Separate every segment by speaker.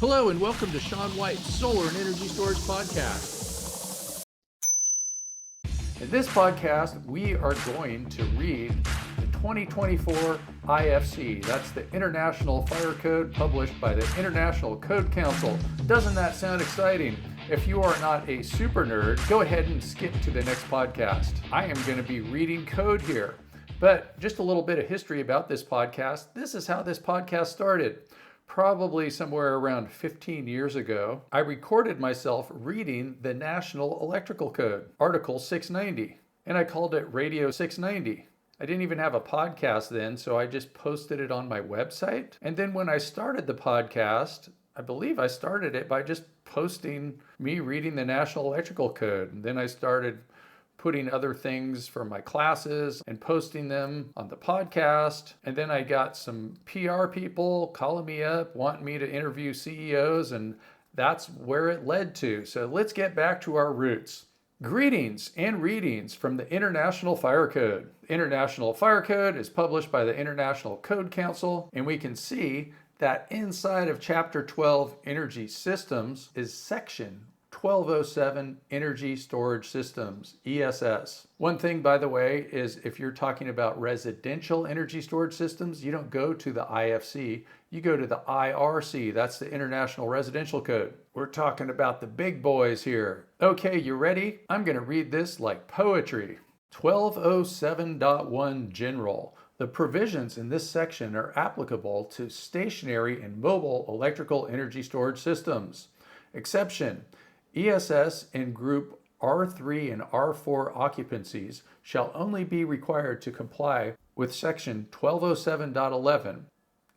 Speaker 1: Hello and welcome to Sean White's Solar and Energy Storage Podcast.
Speaker 2: In this podcast, we are going to read the 2024 IFC. That's the International Fire Code published by the International Code Council. Doesn't that sound exciting? If you are not a super nerd, go ahead and skip to the next podcast. I am going to be reading code here. But just a little bit of history about this podcast. This is how this podcast started. Probably somewhere around 15 years ago, I recorded myself reading the National Electrical Code, Article 690, and I called it Radio 690. I didn't even have a podcast then, so I just posted it on my website. And then when I started the podcast, I believe I started it by just posting me reading the National Electrical Code. And then I started putting other things for my classes and posting them on the podcast. And then I got some PR people calling me up, wanting me to interview CEOs, and that's where it led to. So let's get back to our roots. Greetings and readings from the International Fire Code. The International Fire Code is published by the International Code Council, and we can see that inside of Chapter 12, Energy Systems, is Section 1207 Energy Storage Systems, ESS. One thing, by the way, is if you're talking about residential energy storage systems, you don't go to the IFC, you go to the IRC. That's the International Residential Code. We're talking about the big boys here. Okay, you ready? I'm going to read this like poetry. 1207.1 General. The provisions in this section are applicable to stationary and mobile electrical energy storage systems. Exception. ESS in Group R3 and R4 occupancies shall only be required to comply with Section 1207.11,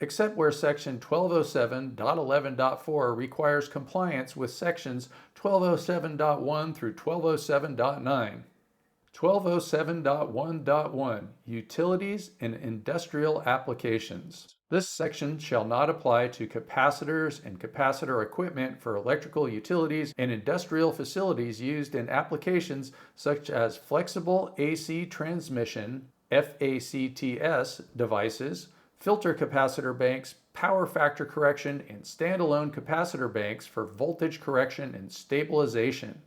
Speaker 2: except where Section 1207.11.4 requires compliance with Sections 1207.1 through 1207.9. 1207.1.1 Utilities and Industrial Applications. This section shall not apply to capacitors and capacitor equipment for electrical utilities and industrial facilities used in applications such as flexible AC transmission, FACTS devices, filter capacitor banks, power factor correction, and standalone capacitor banks for voltage correction and stabilization.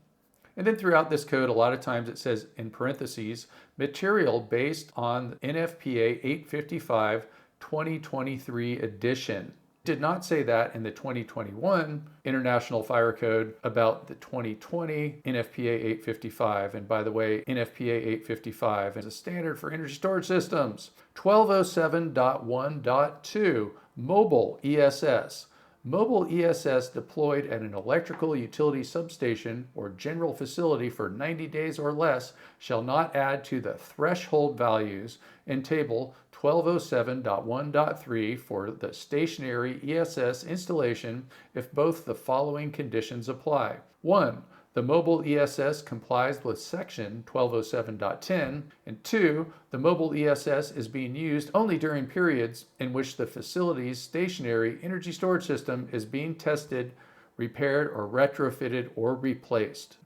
Speaker 2: And then throughout this code, a lot of times it says in parentheses, material based on NFPA 855 2023 edition. Did not say that in the 2021 International Fire Code about the 2020 NFPA 855. And by the way, NFPA 855 is a standard for energy storage systems. 1207.1.2 Mobile ESS. Mobile ESS deployed at an electrical utility substation or general facility for 90 days or less shall not add to the threshold values in Table 1207.1.3 for the stationary ESS installation if both the following conditions apply. 1. The mobile ESS complies with Section 1207.10, and 2. The mobile ESS is being used only during periods in which the facility's stationary energy storage system is being tested, repaired, or retrofitted or replaced.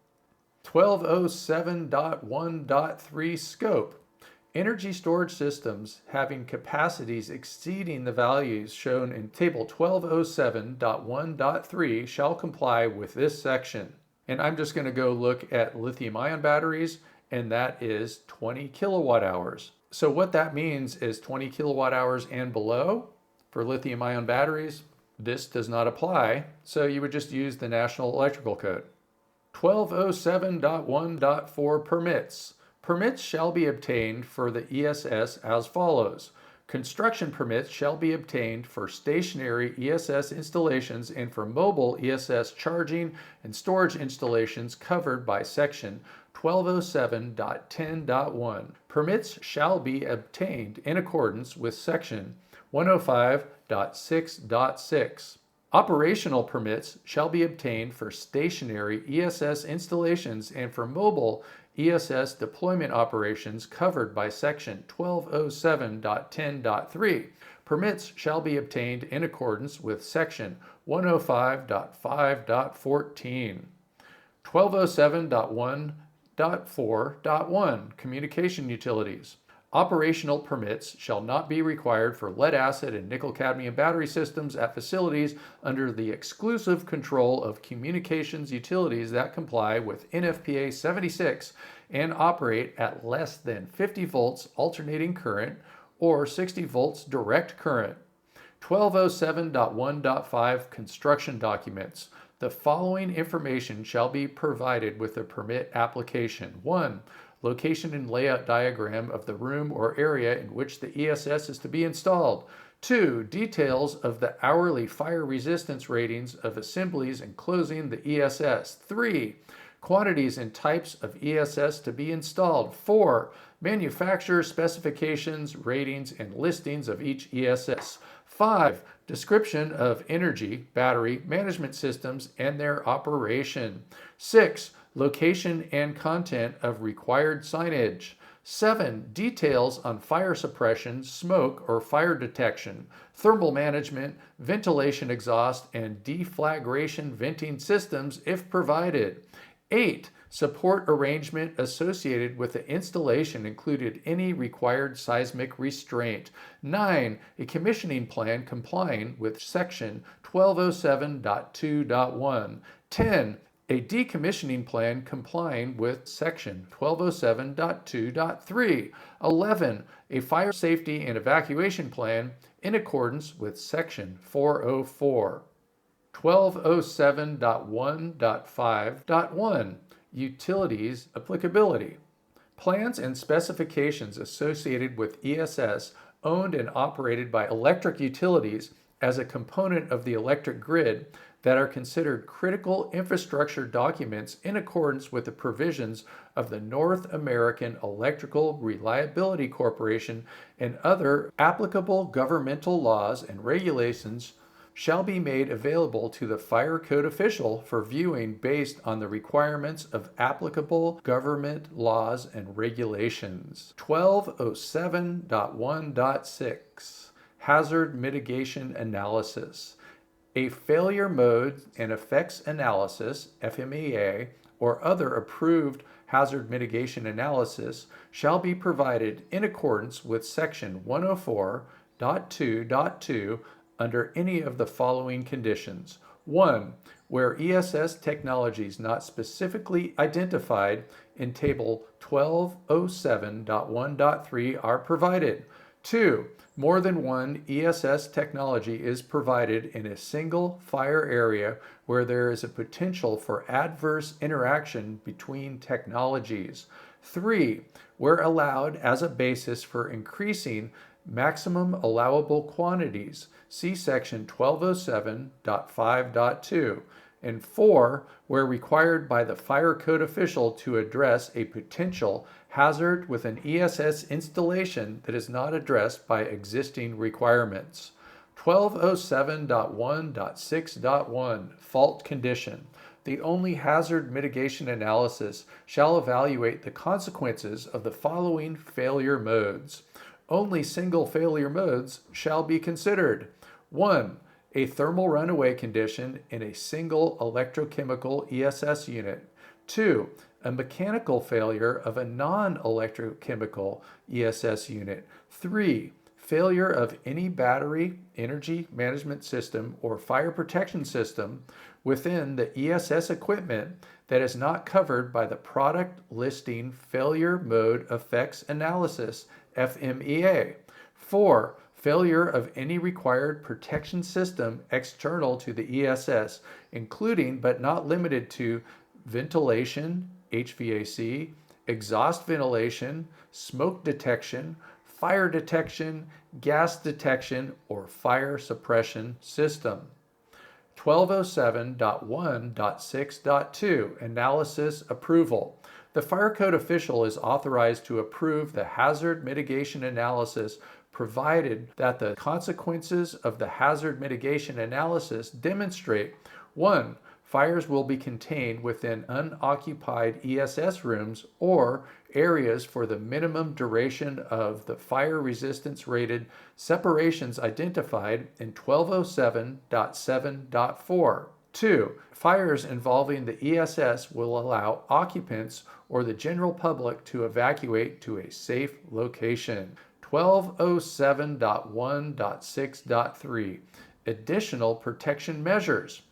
Speaker 2: 1207.1.3 Scope. Energy storage systems having capacities exceeding the values shown in Table 1207.1.3 shall comply with this section. And I'm just going to go look at lithium-ion batteries, and that is 20 kilowatt hours. So what that means is 20 kilowatt hours and below for lithium-ion batteries, this does not apply. So you would just use the National Electrical Code. 1207.1.4 Permits. Permits shall be obtained for the ESS as follows. Construction permits shall be obtained for stationary ESS installations and for mobile ESS charging and storage installations covered by Section 1207.10.1. Permits shall be obtained in accordance with Section 105.6.6. Operational permits shall be obtained for stationary ESS installations and for mobile ESS deployment operations covered by Section 1207.10.3. Permits shall be obtained in accordance with Section 105.5.14. 1207.1.4.1 Communication Utilities. Operational permits shall not be required for lead acid and nickel cadmium battery systems at facilities under the exclusive control of communications utilities that comply with NFPA 76 and operate at less than 50 volts alternating current or 60 volts direct current. 1207.1.5 Construction Documents. The following information shall be provided with the permit application. 1. Location and layout diagram of the room or area in which the ESS is to be installed. 2. Details of the hourly fire resistance ratings of assemblies enclosing the ESS. 3. Quantities and types of ESS to be installed. 4. Manufacturer specifications, ratings, and listings of each ESS. 5. Description of energy, battery, management systems, and their operation. 6. Location and content of required signage. 7. Details on fire suppression, smoke or fire detection, thermal management, ventilation exhaust, and deflagration venting systems if provided. 8. Support arrangement associated with the installation included any required seismic restraint. 9. A commissioning plan complying with Section 1207.2.1. 10. A decommissioning plan complying with Section 1207.2.3. 11. A fire safety and evacuation plan in accordance with Section 404. 1207.1.5.1. Utilities applicability. Plans and specifications associated with ESS owned and operated by electric utilities as a component of the electric grid that are considered critical infrastructure documents in accordance with the provisions of the North American Electrical Reliability Corporation and other applicable governmental laws and regulations shall be made available to the fire code official for viewing based on the requirements of applicable government laws and regulations. 1207.1.6 Hazard Mitigation Analysis. A failure mode and effects analysis, FMEA, or other approved hazard mitigation analysis shall be provided in accordance with Section 104.2.2 under any of the following conditions. 1. Where ESS technologies not specifically identified in Table 1207.1.3 are provided. 2. More than one ESS technology is provided in a single fire area where there is a potential for adverse interaction between technologies. 3. Where allowed as a basis for increasing maximum allowable quantities, see Section 1207.5.2, and 4, where required by the fire code official to address a potential hazard with an ESS installation that is not addressed by existing requirements. 1207.1.6.1 Fault Condition. The only hazard mitigation analysis shall evaluate the consequences of the following failure modes. Only single failure modes shall be considered. 1. A thermal runaway condition in a single electrochemical ESS unit. 2. A mechanical failure of a non-electrochemical ESS unit. 3. Failure of any battery, energy management system, or fire protection system within the ESS equipment that is not covered by the Product Listing Failure Mode Effects Analysis, FMEA. 4. Failure of any required protection system external to the ESS, including but not limited to ventilation, HVAC, exhaust ventilation, smoke detection, fire detection, gas detection, or fire suppression system. 1207.1.6.2 Analysis Approval. The fire code official is authorized to approve the hazard mitigation analysis provided that the consequences of the hazard mitigation analysis demonstrate 1. Fires will be contained within unoccupied ESS rooms or areas for the minimum duration of the fire resistance rated separations identified in 1207.7.4. 2. Fires involving the ESS will allow occupants or the general public to evacuate to a safe location. 1207.1.6.3 Additional protection measures.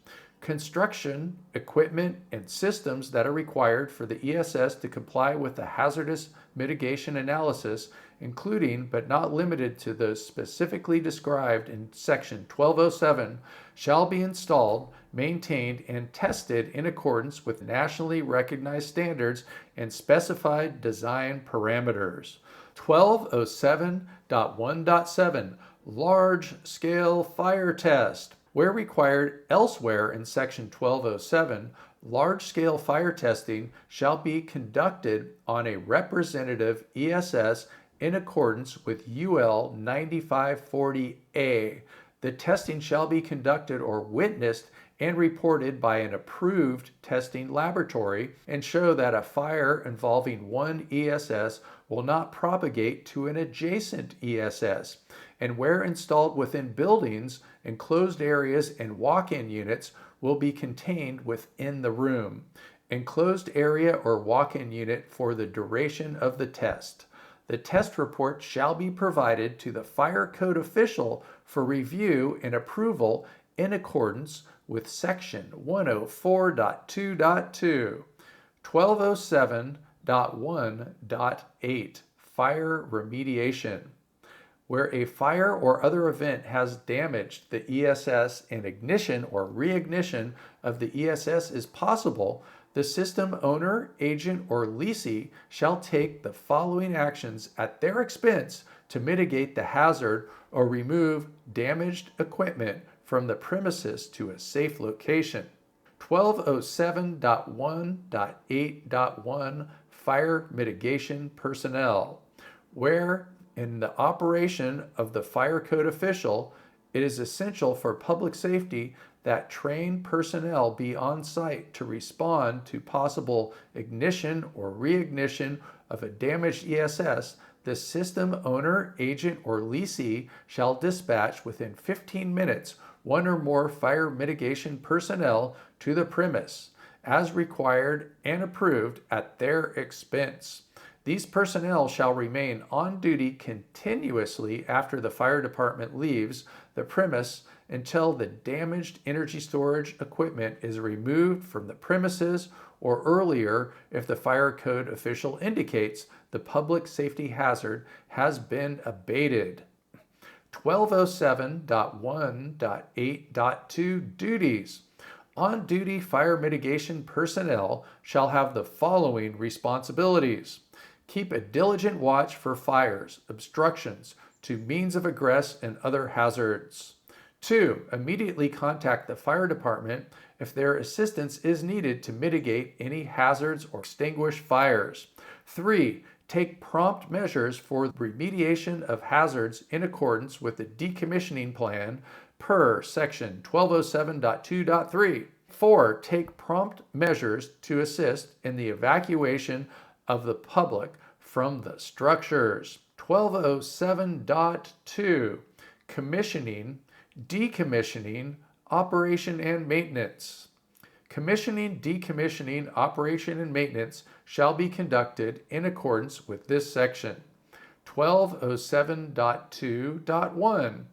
Speaker 2: Construction, equipment, and systems that are required for the ESS to comply with the hazardous mitigation analysis, including but not limited to those specifically described in Section 1207, shall be installed, maintained, and tested in accordance with nationally recognized standards and specified design parameters. 1207.1.7 Large-scale fire test. Where required elsewhere in Section 1207, large-scale fire testing shall be conducted on a representative ESS in accordance with UL 9540A. The testing shall be conducted or witnessed and reported by an approved testing laboratory and show that a fire involving one ESS will not propagate to an adjacent ESS. And where installed within buildings, enclosed areas, and walk-in units will be contained within the room, enclosed area, or walk-in unit for the duration of the test. The test report shall be provided to the fire code official for review and approval in accordance with Section 104.2.2, 1207.1.8, Fire Remediation. Where a fire or other event has damaged the ESS and ignition or reignition of the ESS is possible, the system owner, agent, or leasee shall take the following actions at their expense to mitigate the hazard or remove damaged equipment from the premises to a safe location. 1207.1.8.1 Fire Mitigation Personnel. Where in the operation of the fire code official, it is essential for public safety that trained personnel be on site to respond to possible ignition or reignition of a damaged ESS, the system owner, agent, or leasee shall dispatch within 15 minutes one or more fire mitigation personnel to the premise, as required and approved at their expense. These personnel shall remain on duty continuously after the fire department leaves the premise until the damaged energy storage equipment is removed from the premises or earlier if the fire code official indicates the public safety hazard has been abated. 1207.1.8.2 Duties. On-duty fire mitigation personnel shall have the following responsibilities. Keep a diligent watch for fires, obstructions to means of egress, and other hazards. 2. Immediately contact the fire department if their assistance is needed to mitigate any hazards or extinguish fires. 3. Take prompt measures for remediation of hazards in accordance with the decommissioning plan per Section 1207.2.3. 4. Take prompt measures to assist in the evacuation of the public from the structures. 1207.2 Commissioning, decommissioning, operation and maintenance. Commissioning, decommissioning, operation and maintenance shall be conducted in accordance with this section. 1207.2.1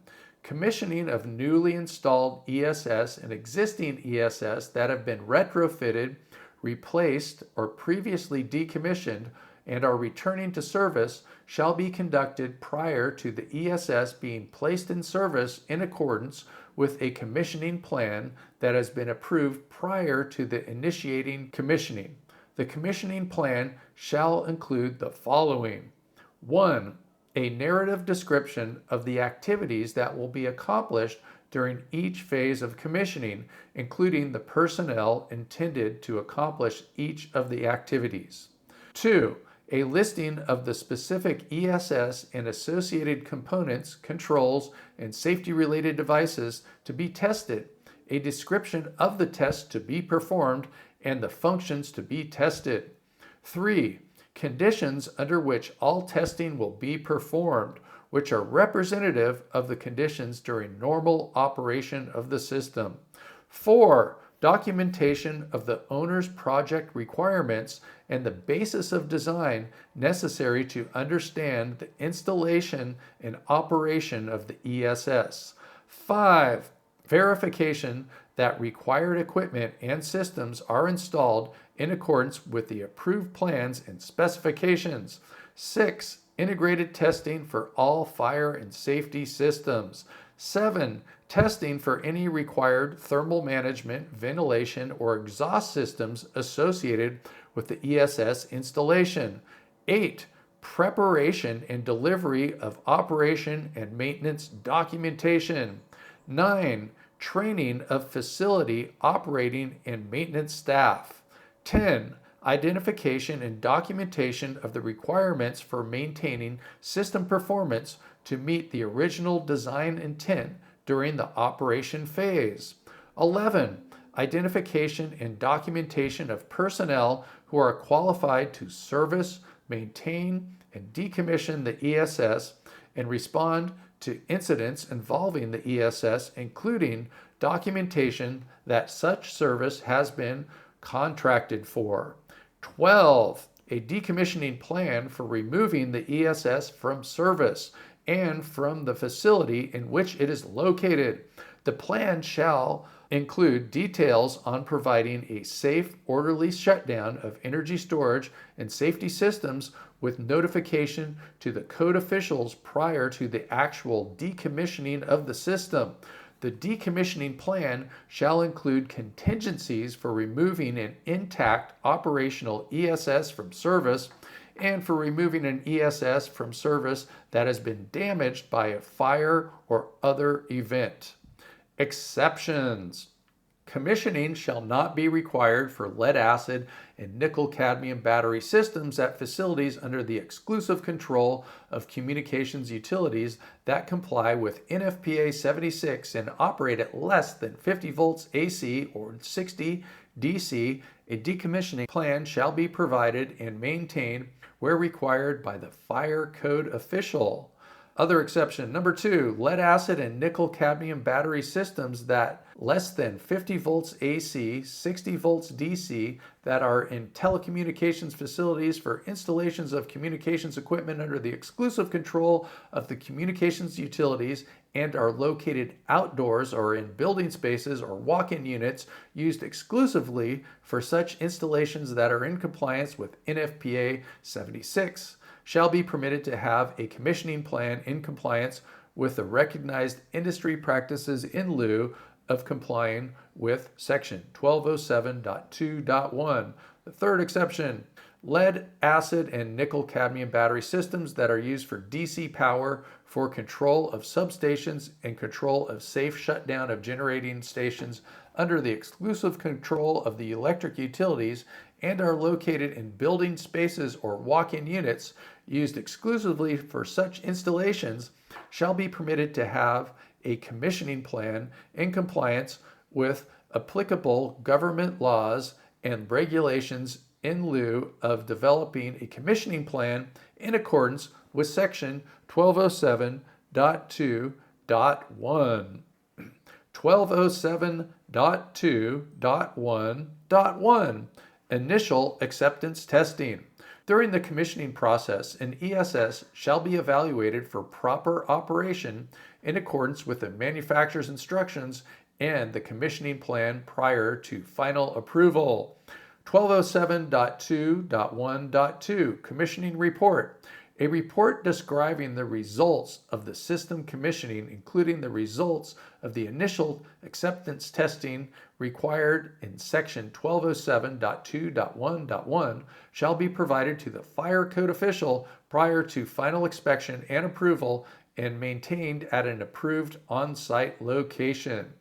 Speaker 2: Commissioning of newly installed ESS and existing ESS that have been retrofitted, replaced, or previously decommissioned and are returning to service shall be conducted prior to the ESS being placed in service in accordance with a commissioning plan that has been approved prior to the initiating commissioning. The commissioning plan shall include the following. 1. A narrative description of the activities that will be accomplished during each phase of commissioning, including the personnel intended to accomplish each of the activities. 2. A listing of the specific ESS and associated components, controls, and safety-related devices to be tested, a description of the test to be performed, and the functions to be tested. 3. Conditions under which all testing will be performed, which are representative of the conditions during normal operation of the system. 4. documentation of the owner's project requirements and the basis of design necessary to understand the installation and operation of the ESS. 5. Verification that required equipment and systems are installed in accordance with the approved plans and specifications. 6. Integrated testing for all fire and safety systems. 7. Testing for any required thermal management, ventilation, or exhaust systems associated with the ESS installation. 8. Preparation and delivery of operation and maintenance documentation. 9. Training of facility operating and maintenance staff. 10. Identification and documentation of the requirements for maintaining system performance to meet the original design intent during the operation phase. 11. Identification and documentation of personnel who are qualified to service, maintain, and decommission the ESS and respond to incidents involving the ESS, including documentation that such service has been contracted for. 12. A decommissioning plan for removing the ESS from service and from the facility in which it is located. The plan shall include details on providing a safe, orderly shutdown of energy storage and safety systems with notification to the code officials prior to the actual decommissioning of the system. The decommissioning plan shall include contingencies for removing an intact operational ESS from service and for removing an ESS from service that has been damaged by a fire or other event. Exceptions. Commissioning shall not be required for lead acid and nickel cadmium battery systems at facilities under the exclusive control of communications utilities that comply with NFPA 76 and operate at less than 50 volts AC or 60 DC. A decommissioning plan shall be provided and maintained where required by the fire code official. Other exception, number 2, lead acid and nickel cadmium battery systems that less than 50 volts AC, 60 volts DC that are in telecommunications facilities for installations of communications equipment under the exclusive control of the communications utilities and are located outdoors or in building spaces or walk-in units used exclusively for such installations that are in compliance with NFPA 76. Shall be permitted to have a commissioning plan in compliance with the recognized industry practices in lieu of complying with Section 1207.2.1. The third exception, lead, acid, and nickel cadmium battery systems that are used for DC power for control of substations and control of safe shutdown of generating stations under the exclusive control of the electric utilities and are located in building spaces or walk-in units used exclusively for such installations shall be permitted to have a commissioning plan in compliance with applicable government laws and regulations in lieu of developing a commissioning plan in accordance with Section 1207.2.1. 1207.2.1.1 Initial acceptance testing. During the commissioning process, an ESS shall be evaluated for proper operation in accordance with the manufacturer's instructions and the commissioning plan prior to final approval. 1207.2.1.2 Commissioning Report. A report describing the results of the system commissioning, including the results of the initial acceptance testing required in Section 1207.2.1.1, shall be provided to the fire code official prior to final inspection and approval and maintained at an approved on-site location.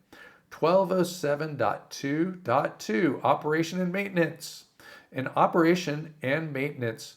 Speaker 2: 1207.2.2 Operation and Maintenance. An operation and maintenance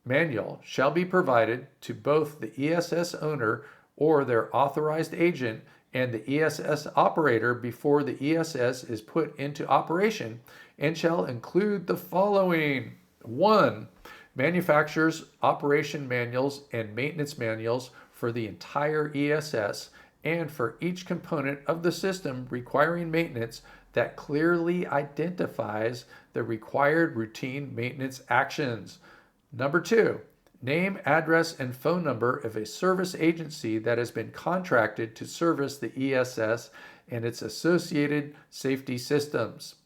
Speaker 2: manual shall be provided to both the ESS owner or their authorized agent and the ESS operator before the ESS is put into operation and shall include the following. 1. Manufacturer's operation manuals and maintenance manuals for the entire ESS and for each component of the system requiring maintenance that clearly identifies the required routine maintenance actions. Number 2, name, address, and phone number of a service agency that has been contracted to service the ESS and its associated safety systems.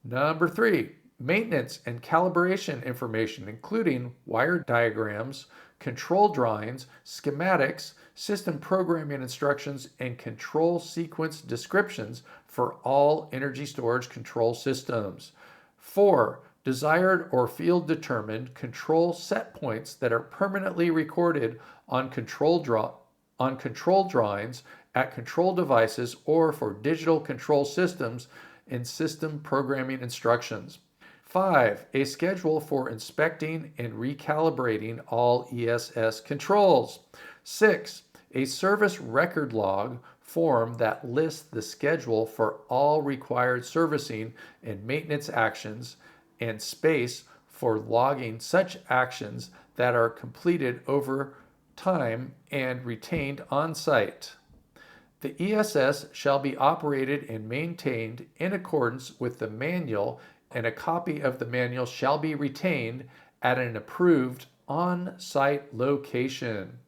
Speaker 2: Number 3, maintenance and calibration information, including wire diagrams, control drawings, schematics, system programming instructions, and control sequence descriptions for all energy storage control systems. 4, desired or field determined control set points that are permanently recorded on control drawings at control devices or for digital control systems in system programming instructions. 5, a schedule for inspecting and recalibrating all ESS controls. 6, a service record log form that lists the schedule for all required servicing and maintenance actions and space for logging such actions that are completed over time and retained on site. The ESS shall be operated and maintained in accordance with the manual, and a copy of the manual shall be retained at an approved on-site location.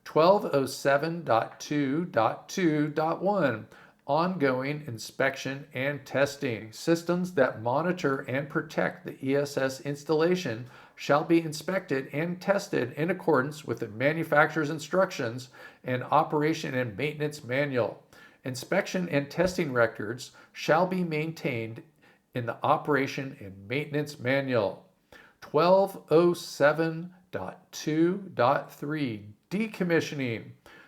Speaker 2: 1207.2.2.1 Ongoing inspection and testing. Systems that monitor and protect the ESS installation shall be inspected and tested in accordance with the manufacturer's instructions and operation and maintenance manual. Inspection and testing records shall be maintained in the operation and maintenance manual. 1207.2.3 Decommissioning.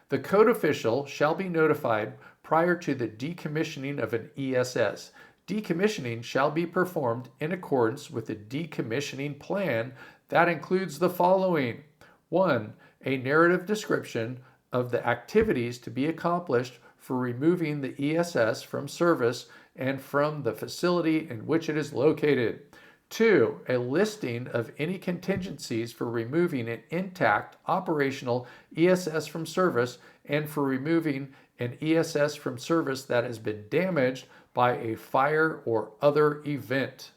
Speaker 2: The code official shall be notified prior to the decommissioning of an ESS. Decommissioning shall be performed in accordance with the decommissioning plan that includes the following. 1, a narrative description of the activities to be accomplished for removing the ESS from service and from the facility in which it is located. 2, a listing of any contingencies for removing an intact operational ESS from service and for removing an ESS from service that has been damaged by a fire or other event.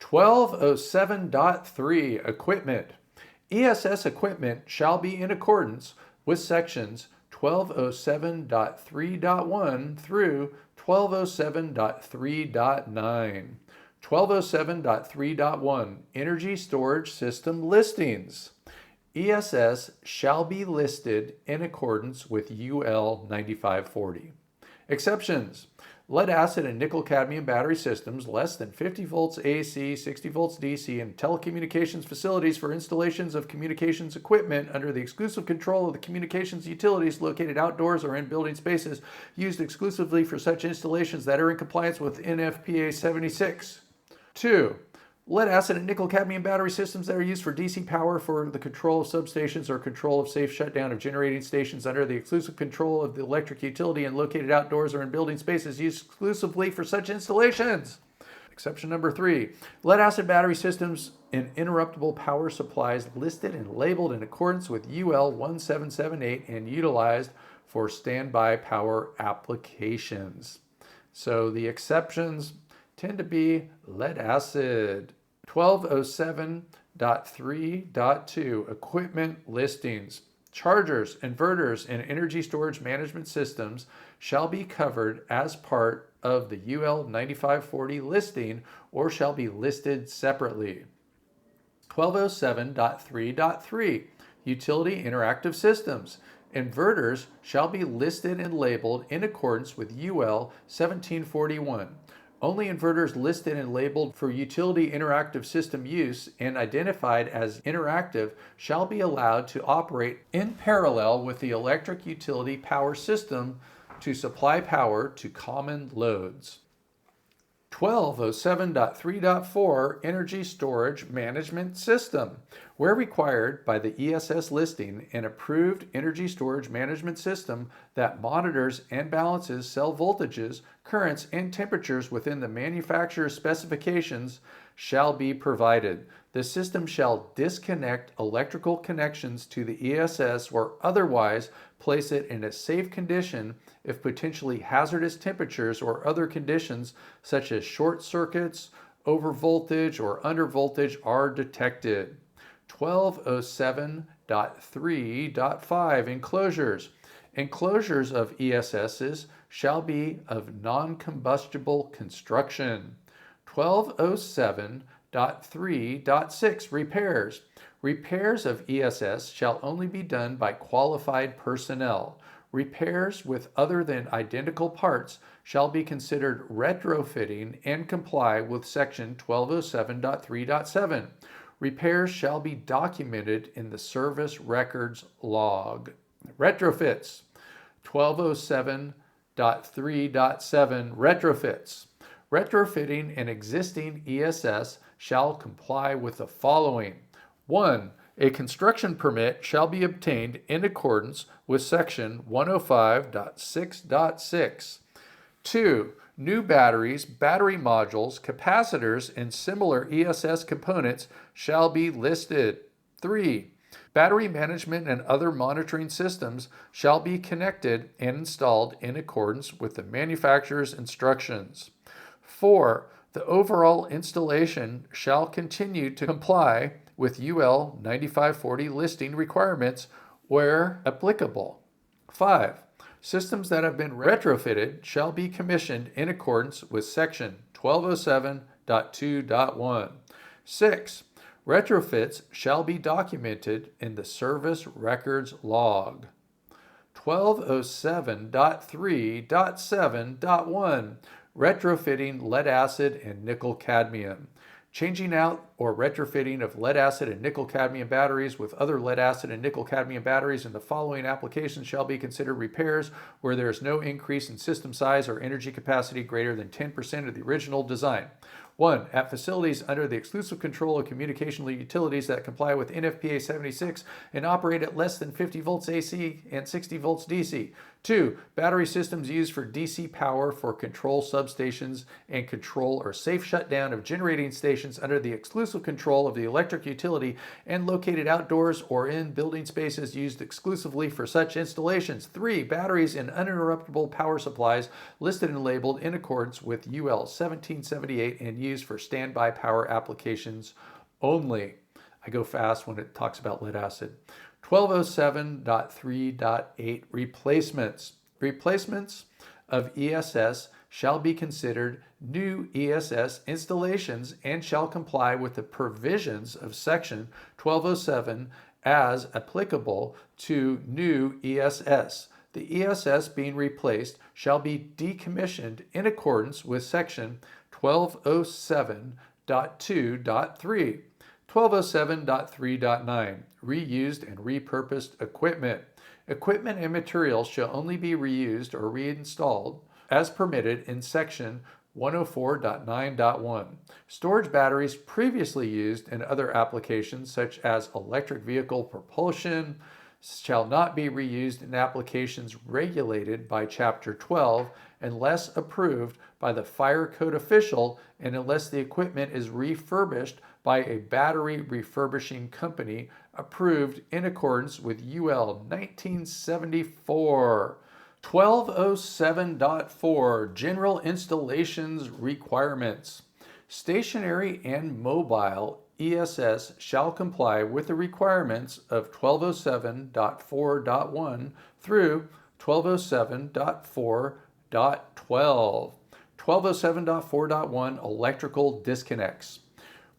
Speaker 2: 1207.3 Equipment. ESS equipment shall be in accordance with sections 1207.3.1 through 1207.3.9. 1207.3.1 Energy Storage System Listings. ESS shall be listed in accordance with UL 9540. Exceptions. Lead acid and nickel cadmium battery systems less than 50 volts AC, 60 volts DC, and telecommunications facilities for installations of communications equipment under the exclusive control of the communications utilities located outdoors or in building spaces used exclusively for such installations that are in compliance with NFPA 76. 2. Lead acid and nickel cadmium battery systems that are used for DC power for the control of substations or control of safe shutdown of generating stations under the exclusive control of the electric utility and located outdoors or in building spaces used exclusively for such installations. Exception number 3. Lead acid battery systems and interruptible power supplies listed and labeled in accordance with UL 1778 and utilized for standby power applications. So the exceptions tend to be lead acid. 1207.3.2 Equipment Listings. Chargers, inverters, and energy storage management systems shall be covered as part of the UL 9540 listing or shall be listed separately. 1207.3.3 Utility Interactive Systems. Inverters shall be listed and labeled in accordance with UL 1741. Only inverters listed and labeled for utility interactive system use and identified as interactive shall be allowed to operate in parallel with the electric utility power system to supply power to common loads. 1207.3.4 Energy Storage Management System. Where required by the ESS listing, an approved energy storage management system that monitors and balances cell voltages, currents, and temperatures within the manufacturer's specifications shall be provided. The system shall disconnect electrical connections to the ESS or otherwise place it in a safe condition if potentially hazardous temperatures or other conditions such as short circuits, overvoltage, or undervoltage are detected. 1207.3.5 Enclosures. Enclosures of ESSs shall be of non-combustible construction. 1207.3.6 Repairs. Repairs of ESS shall only be done by qualified personnel. Repairs with other than identical parts shall be considered retrofitting and comply with Section 1207.3.7. Repairs shall be documented in the service records log. Retrofits. 1207.3.7 Retrofits. Retrofitting an existing ESS shall comply with the following. 1. A construction permit shall be obtained in accordance with Section 105.6.6. 2. New batteries, battery modules, capacitors, and similar ESS components shall be listed. 3. Battery management and other monitoring systems shall be connected and installed in accordance with the manufacturer's instructions. 4. The overall installation shall continue to comply with UL 9540 listing requirements where applicable. 5. Systems that have been retrofitted shall be commissioned in accordance with Section 1207.2.1. 6. Retrofits shall be documented in the service records log. 1207.3.7.1 Retrofitting lead acid and nickel cadmium. Changing out or retrofitting of lead acid and nickel cadmium batteries with other lead acid and nickel cadmium batteries in the following applications shall be considered repairs where there is no increase in system size or energy capacity greater than 10% of the original design. 1. At facilities under the exclusive control of communication utilities that comply with NFPA 76 and operate at less than 50 volts AC and 60 volts DC. 2. Battery systems used for DC power for control substations and control or safe shutdown of generating stations under the exclusive control of the electric utility and located outdoors or in building spaces used exclusively for such installations. 3. Batteries in uninterruptible power supplies listed and labeled in accordance with UL 1778 and used for standby power applications only. I go fast when it talks about lead acid. 1207.3.8 Replacements. Replacements of ESS shall be considered new ESS installations and shall comply with the provisions of Section 1207 as applicable to new ESS. The ESS being replaced shall be decommissioned in accordance with Section 1207.2.3. 1207.3.9 Reused and repurposed equipment. Equipment and materials shall only be reused or reinstalled as permitted in Section 104.9.1. Storage batteries previously used in other applications such as electric vehicle propulsion shall not be reused in applications regulated by Chapter 12 unless approved by the Fire Code official and unless the equipment is refurbished by a battery refurbishing company approved in accordance with UL 1974. 1207.4 General Installations Requirements. Stationary and mobile ESS shall comply with the requirements of 1207.4.1 through 1207.4.12. 1207.4.1 Electrical disconnects.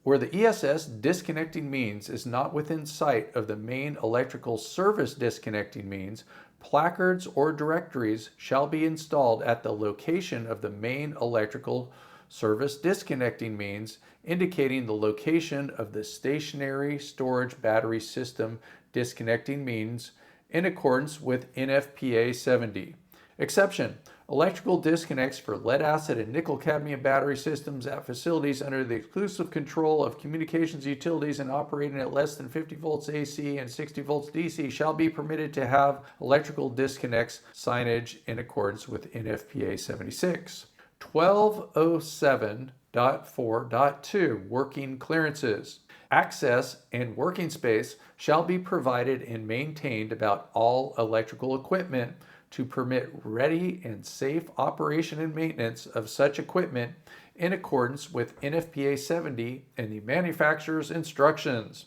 Speaker 2: Where the ESS disconnecting means is not within sight of the main electrical service disconnecting means, placards or directories shall be installed at the location of the main electrical service disconnecting means, indicating the location of the stationary storage battery system disconnecting means in accordance with NFPA 70. Exception. Electrical disconnects for lead acid and nickel cadmium battery systems at facilities under the exclusive control of communications utilities and operating at less than 50 volts AC and 60 volts DC shall be permitted to have electrical disconnects signage in accordance with NFPA 76. 1207.4.2 Working clearances. Access and working space shall be provided and maintained about all electrical equipment to permit ready and safe operation and maintenance of such equipment in accordance with NFPA 70 and the manufacturer's instructions.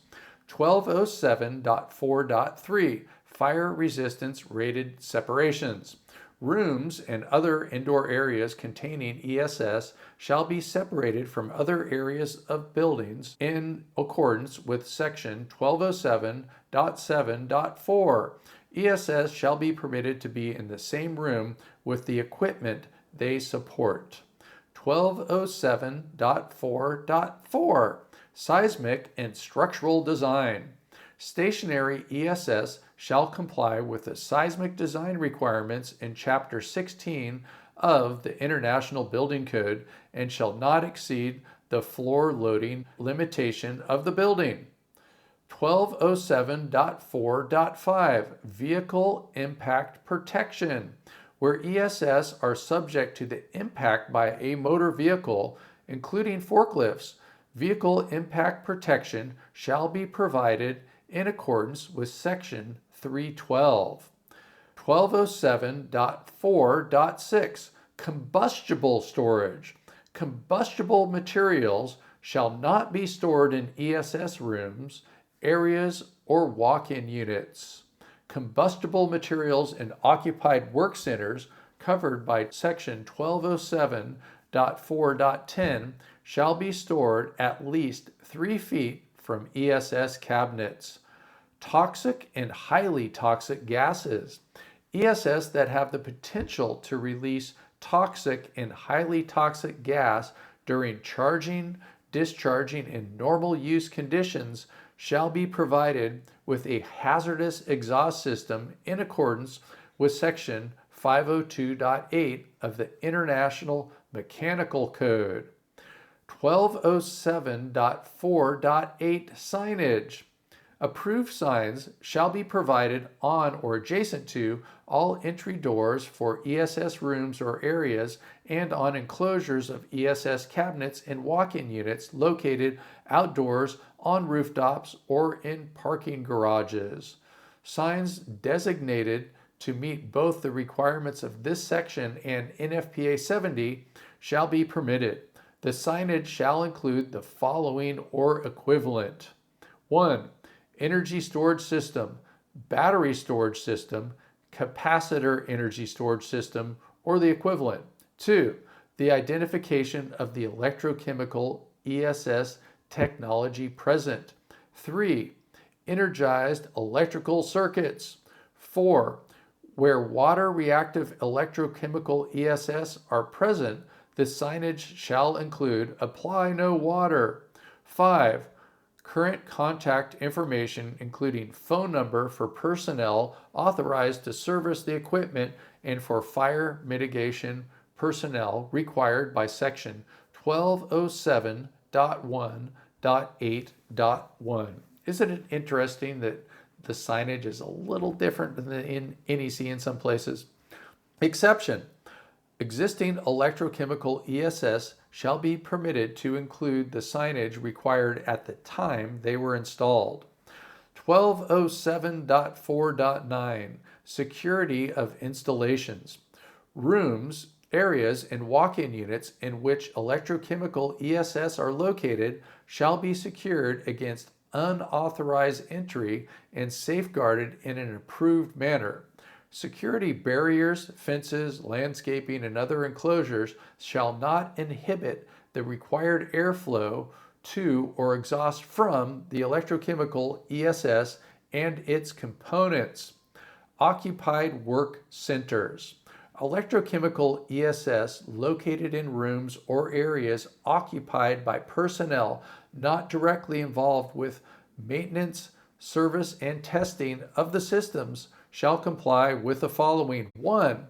Speaker 2: 1207.4.3 Fire resistance rated separations. Rooms and other indoor areas containing ESS shall be separated from other areas of buildings in accordance with Section 1207.7.4. ESS shall be permitted to be in the same room with the equipment they support. 1207.4.4 Seismic and structural design. Stationary ESS shall comply with the seismic design requirements in Chapter 16 of the International Building Code and shall not exceed the floor loading limitation of the building. 1207.4.5 Vehicle impact protection. Where ESS are subject to the impact by a motor vehicle, including forklifts, vehicle impact protection shall be provided in accordance with Section 312. 1207.4.6 Combustible storage. Combustible materials shall not be stored in ESS rooms, areas, or walk-in units. Combustible materials in occupied work centers covered by Section 1207.4.10 shall be stored at least 3 feet from ESS cabinets. Toxic and highly toxic gases. ESS that have the potential to release toxic and highly toxic gas during charging, discharging, and normal use conditions shall be provided with a hazardous exhaust system in accordance with Section 502.8 of the International Mechanical Code. 1207.4.8 Signage. Approved signs shall be provided on or adjacent to all entry doors for ESS rooms or areas and on enclosures of ESS cabinets and walk-in units located outdoors, on rooftops, or in parking garages. Signs designated to meet both the requirements of this section and NFPA 70 shall be permitted. The signage shall include the following or equivalent. 1. Energy storage system, battery storage system, capacitor energy storage system, or the equivalent. 2. The identification of the electrochemical ESS technology present. 3. Energized electrical circuits. 4. Where water reactive electrochemical ESS are present, the signage shall include apply no water. 5. Current contact information, including phone number for personnel authorized to service the equipment and for fire mitigation personnel required by Section 1207.1.8.1. Isn't it interesting that the signage is a little different than in NEC in some places? Exception. Existing electrochemical ESS shall be permitted to include the signage required at the time they were installed. 1207.4.9 Security of installations. Rooms, areas, and walk-in units in which electrochemical ESS are located shall be secured against unauthorized entry and safeguarded in an approved manner. Security barriers, fences, landscaping, and other enclosures shall not inhibit the required airflow to or exhaust from the electrochemical ESS and its components. Occupied work centers. Electrochemical ESS located in rooms or areas occupied by personnel not directly involved with maintenance, service, and testing of the systems shall comply with the following. 1.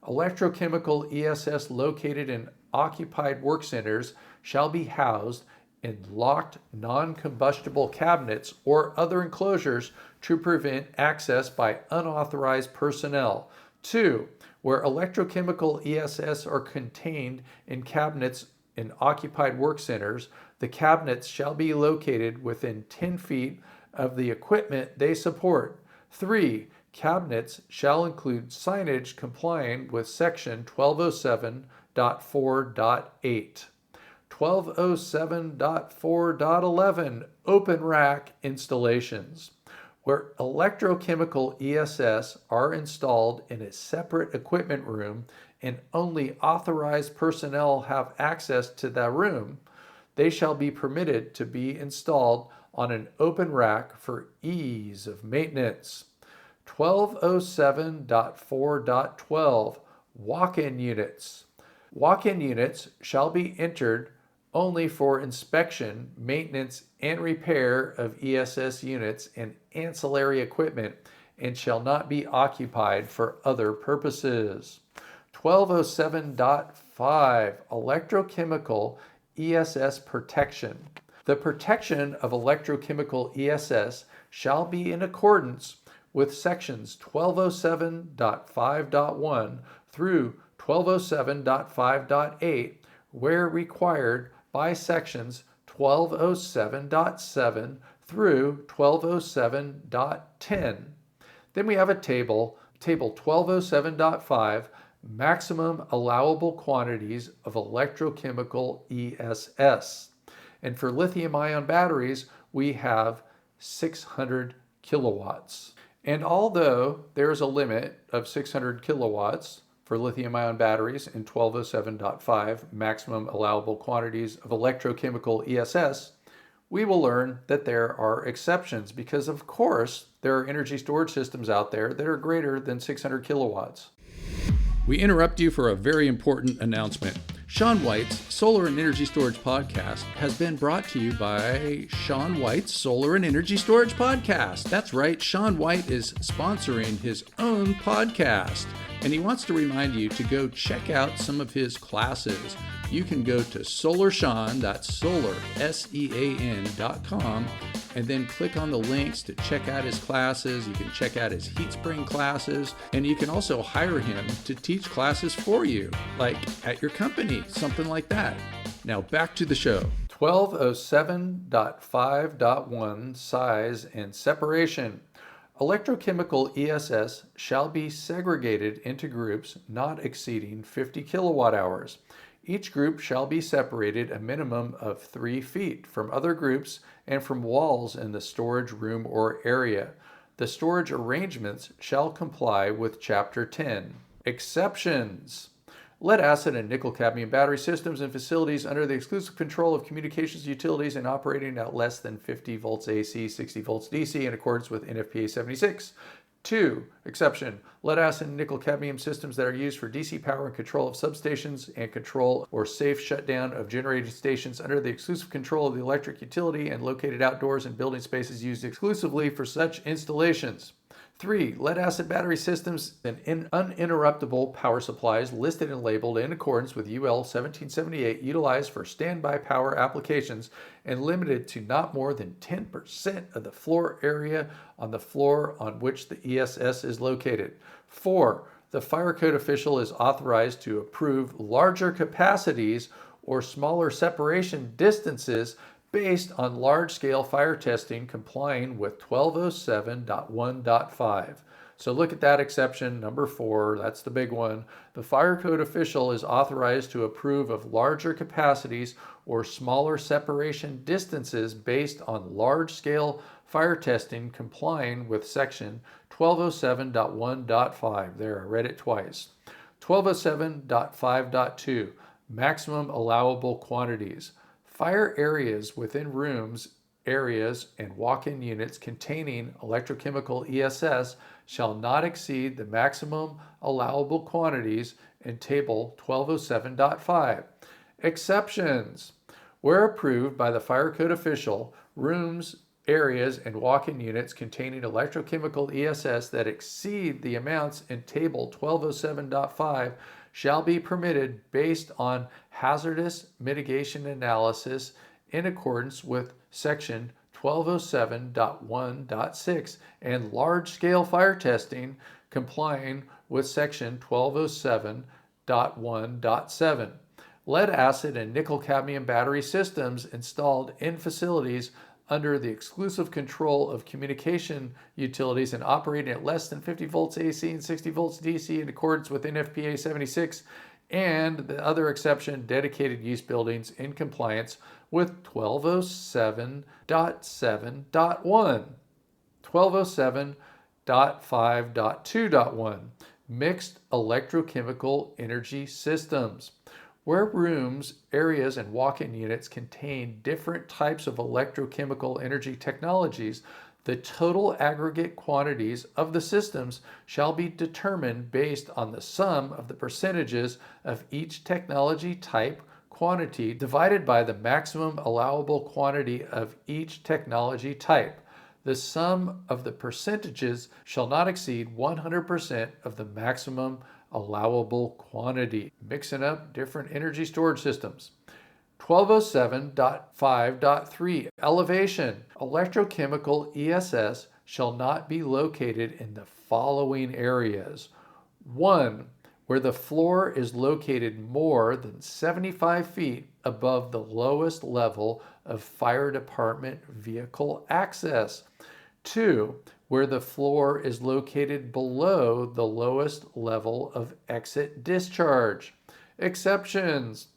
Speaker 2: Electrochemical ESS located in occupied work centers shall be housed in locked non-combustible cabinets or other enclosures to prevent access by unauthorized personnel. 2. Where electrochemical ESS are contained in cabinets in occupied work centers, the cabinets shall be located within 10 feet of the equipment they support. 3. Cabinets shall include signage complying with Section 1207.4.8. 1207.4.11 Open rack installations. Where electrochemical ESS are installed in a separate equipment room and only authorized personnel have access to that room, they shall be permitted to be installed on an open rack for ease of maintenance. 1207.4.12 Walk-in units. Walk-in units shall be entered only for inspection, maintenance, and repair of ESS units and ancillary equipment and shall not be occupied for other purposes. 1207.5 Electrochemical ESS protection. The protection of electrochemical ESS shall be in accordance with sections 1207.5.1 through 1207.5.8 where required by sections 1207.7 through 1207.10. Then we have a table 1207.5, maximum allowable quantities of electrochemical ESS. And for lithium-ion batteries, we have 600 kilowatts. And although there is a limit of 600 kilowatts for lithium-ion batteries in 1207.5, maximum allowable quantities of electrochemical ESS, we will learn that there are exceptions because, of course, there are energy storage systems out there that are greater than 600 kilowatts.
Speaker 1: We interrupt you for a very important announcement. Sean White's Solar and Energy Storage Podcast has been brought to you by Sean White's Solar and Energy Storage Podcast. That's right, Sean White is sponsoring his own podcast, and he wants to remind you to go check out some of his classes. You can go to SolarSean, that's solar, SEAN.com, and then click on the links to check out his classes. You can check out his heat spring classes, and you can also hire him to teach classes for you, like at your company, something like that. Now back to the show.
Speaker 2: 1207.5.1 Size and separation. Electrochemical ESS shall be segregated into groups not exceeding 50 kilowatt hours. Each group shall be separated a minimum of 3 feet from other groups and from walls in the storage room or area. The storage arrangements shall comply with Chapter 10. Exceptions. Lead acid and nickel cadmium battery systems and facilities under the exclusive control of communications utilities and operating at less than 50 volts AC, 60 volts DC in accordance with NFPA 76. 2. Exception. Lead acid and nickel cadmium systems that are used for DC power and control of substations and control or safe shutdown of generating stations under the exclusive control of the electric utility and located outdoors in building spaces used exclusively for such installations. 3. Lead acid battery systems and uninterruptible power supplies listed and labeled in accordance with UL 1778 utilized for standby power applications and limited to not more than 10% of the floor area on the floor on which the ESS is located. 4. The fire code official is authorized to approve larger capacities or smaller separation distances based on large-scale fire testing complying with 1207.1.5. So look at that exception, number 4, that's the big one. The fire code official is authorized to approve of larger capacities or smaller separation distances based on large-scale fire testing complying with section 1207.1.5. There, I read it twice. 1207.5.2, maximum allowable quantities. Fire areas within rooms, areas, and walk-in units containing electrochemical ESS shall not exceed the maximum allowable quantities in Table 1207.5. Exceptions. Where approved by the fire code official, rooms, areas and walk-in units containing electrochemical ESS that exceed the amounts in Table 1207.5 shall be permitted based on hazardous mitigation analysis in accordance with Section 1207.1.6 and large-scale fire testing complying with Section 1207.1.7. Lead acid and nickel cadmium battery systems installed in facilities under the exclusive control of communication utilities and operating at less than 50 volts AC and 60 volts DC in accordance with NFPA 76 and the other exception dedicated use buildings in compliance with 1207.7.1, 1207.5.2.1, mixed electrochemical energy systems. Where rooms, areas, and walk-in units contain different types of electrochemical energy technologies, the total aggregate quantities of the systems shall be determined based on the sum of the percentages of each technology type quantity divided by the maximum allowable quantity of each technology type. The sum of the percentages shall not exceed 100% of the maximum allowable quantity. Mixing up different energy storage systems. 1207.5.3 Elevation. Electrochemical ESS shall not be located in the following areas. 1. Where the floor is located more than 75 feet above the lowest level of fire department vehicle access. 2. Where the floor is located below the lowest level of exit discharge. Exceptions.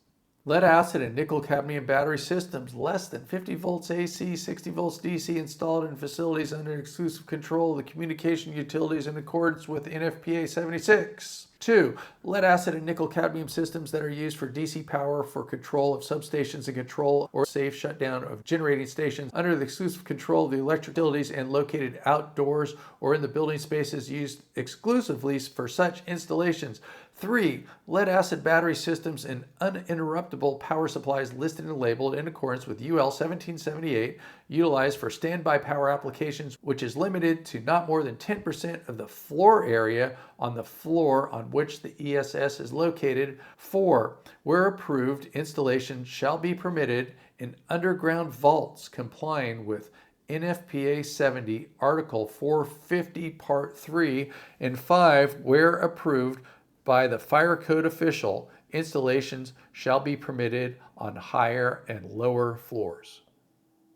Speaker 2: Lead acid and nickel cadmium battery systems less than 50 volts AC, 60 volts DC installed in facilities under exclusive control of the communication utilities in accordance with NFPA 76. 2. Lead acid and nickel cadmium systems that are used for DC power for control of substations and control or safe shutdown of generating stations under the exclusive control of the electric utilities and located outdoors or in the building spaces used exclusively for such installations. 3. Lead acid battery systems and uninterruptible power supplies listed and labeled in accordance with UL 1778 utilized for standby power applications, which is limited to not more than 10% of the floor area on the floor on which the ESS is located. 4. Where approved, installation shall be permitted in underground vaults complying with NFPA 70, Article 450, Part 3, and 5, where approved by the fire code official, installations shall be permitted on higher and lower floors.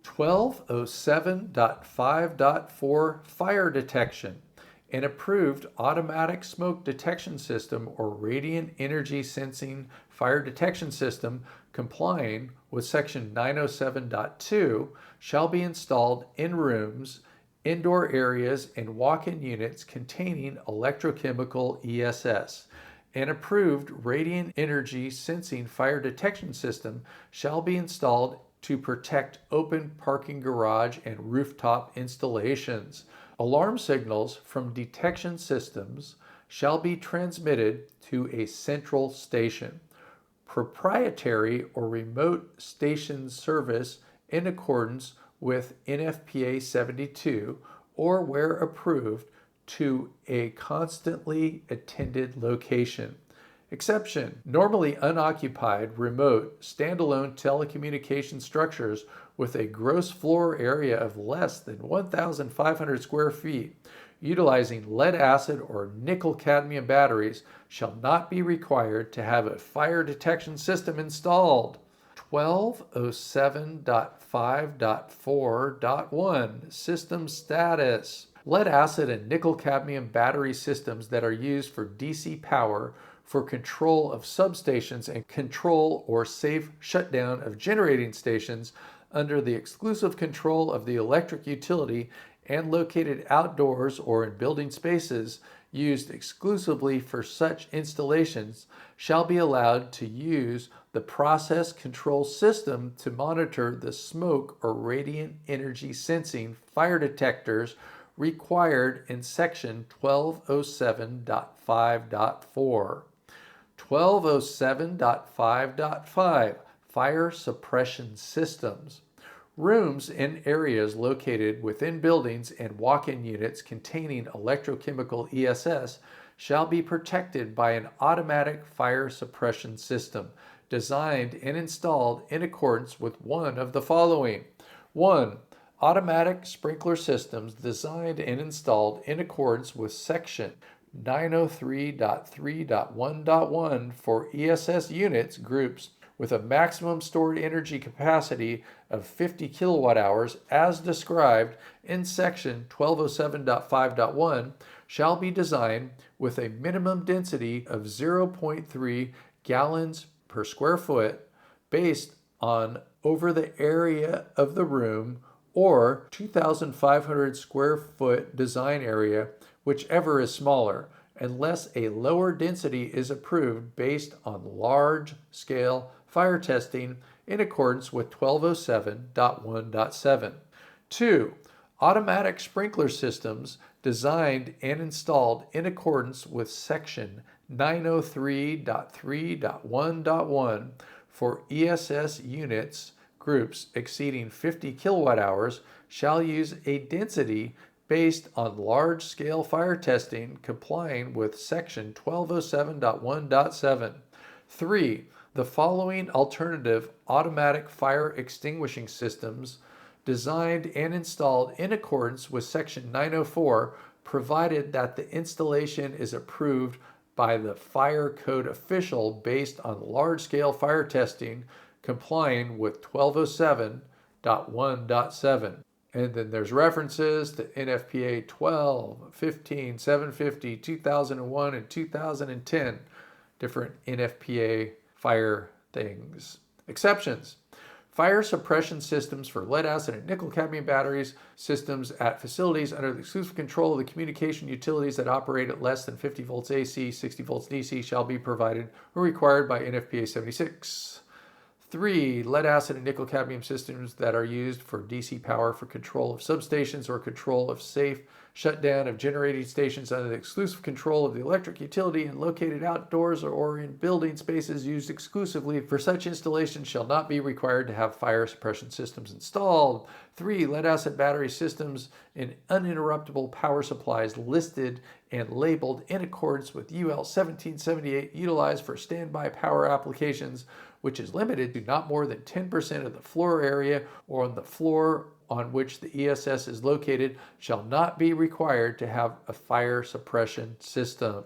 Speaker 2: 1207.5.4 Fire detection. An approved automatic smoke detection system or radiant energy sensing fire detection system complying with Section 907.2 shall be installed in rooms, indoor areas, and walk-in units containing electrochemical ESS. An approved radiant energy sensing fire detection system shall be installed to protect open parking garage and rooftop installations. Alarm signals from detection systems shall be transmitted to a central station. Proprietary or remote station service in accordance with NFPA 72 or where approved to a constantly attended location. Exception: normally unoccupied, remote, standalone telecommunication structures with a gross floor area of less than 1,500 square feet, utilizing lead acid or nickel cadmium batteries, shall not be required to have a fire detection system installed. 1207.5.4.1 System status. Lead acid and nickel cadmium battery systems that are used for DC power for control of substations and control or safe shutdown of generating stations under the exclusive control of the electric utility and located outdoors or in building spaces used exclusively for such installations shall be allowed to use the process control system to monitor the smoke or radiant energy sensing fire detectors required in Section 1207.5.4. 1207.5.5 Fire suppression systems. Rooms in areas located within buildings and walk-in units containing electrochemical ESS shall be protected by an automatic fire suppression system designed and installed in accordance with one of the following. 1. Automatic sprinkler systems designed and installed in accordance with Section 903.3.1.1 for ESS units groups with a maximum stored energy capacity of 50 kilowatt hours as described in Section 1207.5.1 shall be designed with a minimum density of 0.3 gallons per square foot based on over the area of the room or 2,500 square foot design area, whichever is smaller, unless a lower density is approved based on large-scale fire testing in accordance with 1207.1.7. 2. Automatic sprinkler systems designed and installed in accordance with Section 903.3.1.1 for ESS units groups exceeding 50 kilowatt hours shall use a density based on large-scale fire testing complying with Section 1207.1.7. 3. The following alternative automatic fire extinguishing systems designed and installed in accordance with Section 904, provided that the installation is approved by the fire code official based on large-scale fire testing complying with 1207.1.7. And then there's references to NFPA 12, 15, 750, 2001, and 2010, different NFPA fire things. Exceptions. Fire suppression systems for lead acid and nickel cadmium batteries systems at facilities under the exclusive control of the communication utilities that operate at less than 50 volts AC, 60 volts DC shall be provided or required by NFPA 76. 3. Lead acid and nickel cadmium systems that are used for DC power for control of substations or control of safe shutdown of generating stations under the exclusive control of the electric utility and located outdoors or in building spaces used exclusively for such installations shall not be required to have fire suppression systems installed. 3. Lead acid battery systems in uninterruptible power supplies listed and labeled in accordance with UL 1778 utilized for standby power applications, which is limited to not more than 10% of the floor area or on the floor on which the ESS is located, shall not be required to have a fire suppression system.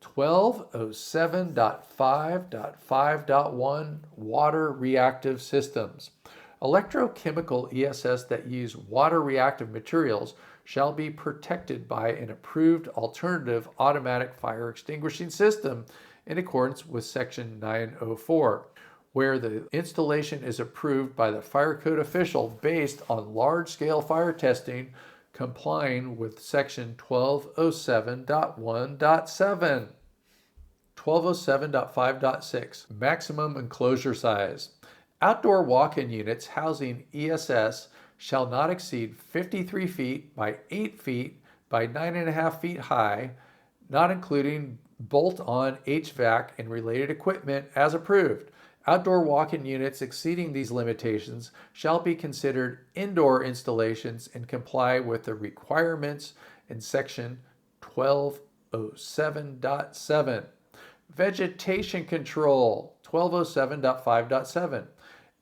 Speaker 2: 1207.5.5.1 Water reactive systems. Electrochemical ESS that use water reactive materials shall be protected by an approved alternative automatic fire extinguishing system in accordance with Section 904, where the installation is approved by the fire code official based on large-scale fire testing complying with Section 1207.1.7. 1207.5.6 Maximum enclosure size. Outdoor walk-in units housing ESS shall not exceed 53 feet by 8 feet by 9.5 feet high, not including bolt-on HVAC and related equipment as approved. Outdoor walk-in units exceeding these limitations shall be considered indoor installations and comply with the requirements in Section 1207.7. Vegetation control, 1207.5.7.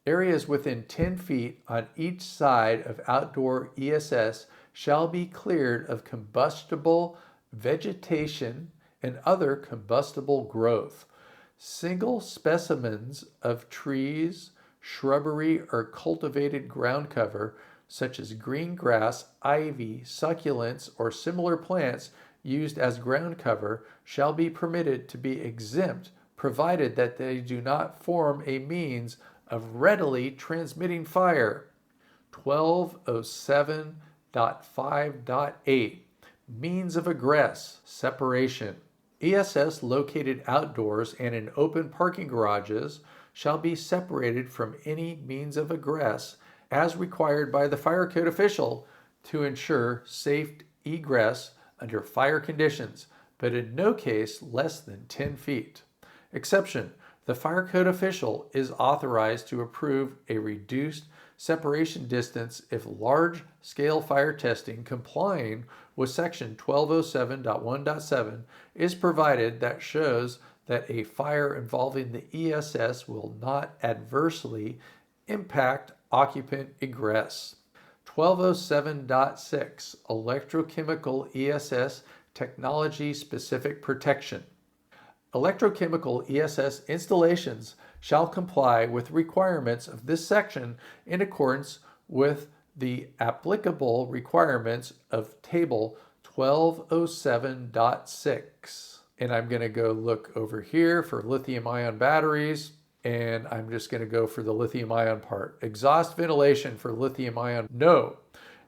Speaker 2: Areas within 10 feet on each side of outdoor ESS shall be cleared of combustible vegetation and other combustible growth. Single specimens of trees, shrubbery, or cultivated ground cover, such as green grass, ivy, succulents, or similar plants used as ground cover, shall be permitted to be exempt, provided that they do not form a means of readily transmitting fire. 1207.5.8 Means of egress, separation. ESS located outdoors and in open parking garages shall be separated from any means of egress as required by the fire code official to ensure safe egress under fire conditions, but in no case less than 10 feet. Exception: the fire code official is authorized to approve a reduced separation distance if large-scale fire testing complying with Section 1207.1.7 is provided that shows that a fire involving the ESS will not adversely impact occupant egress. 1207.6 Electrochemical ESS Technology-Specific Protection. Electrochemical ESS installations shall comply with requirements of this section in accordance with the applicable requirements of Table 1207.6. And I'm going to go look over here for lithium-ion batteries, and I'm just going to go for the lithium-ion part. Exhaust ventilation for lithium-ion, no.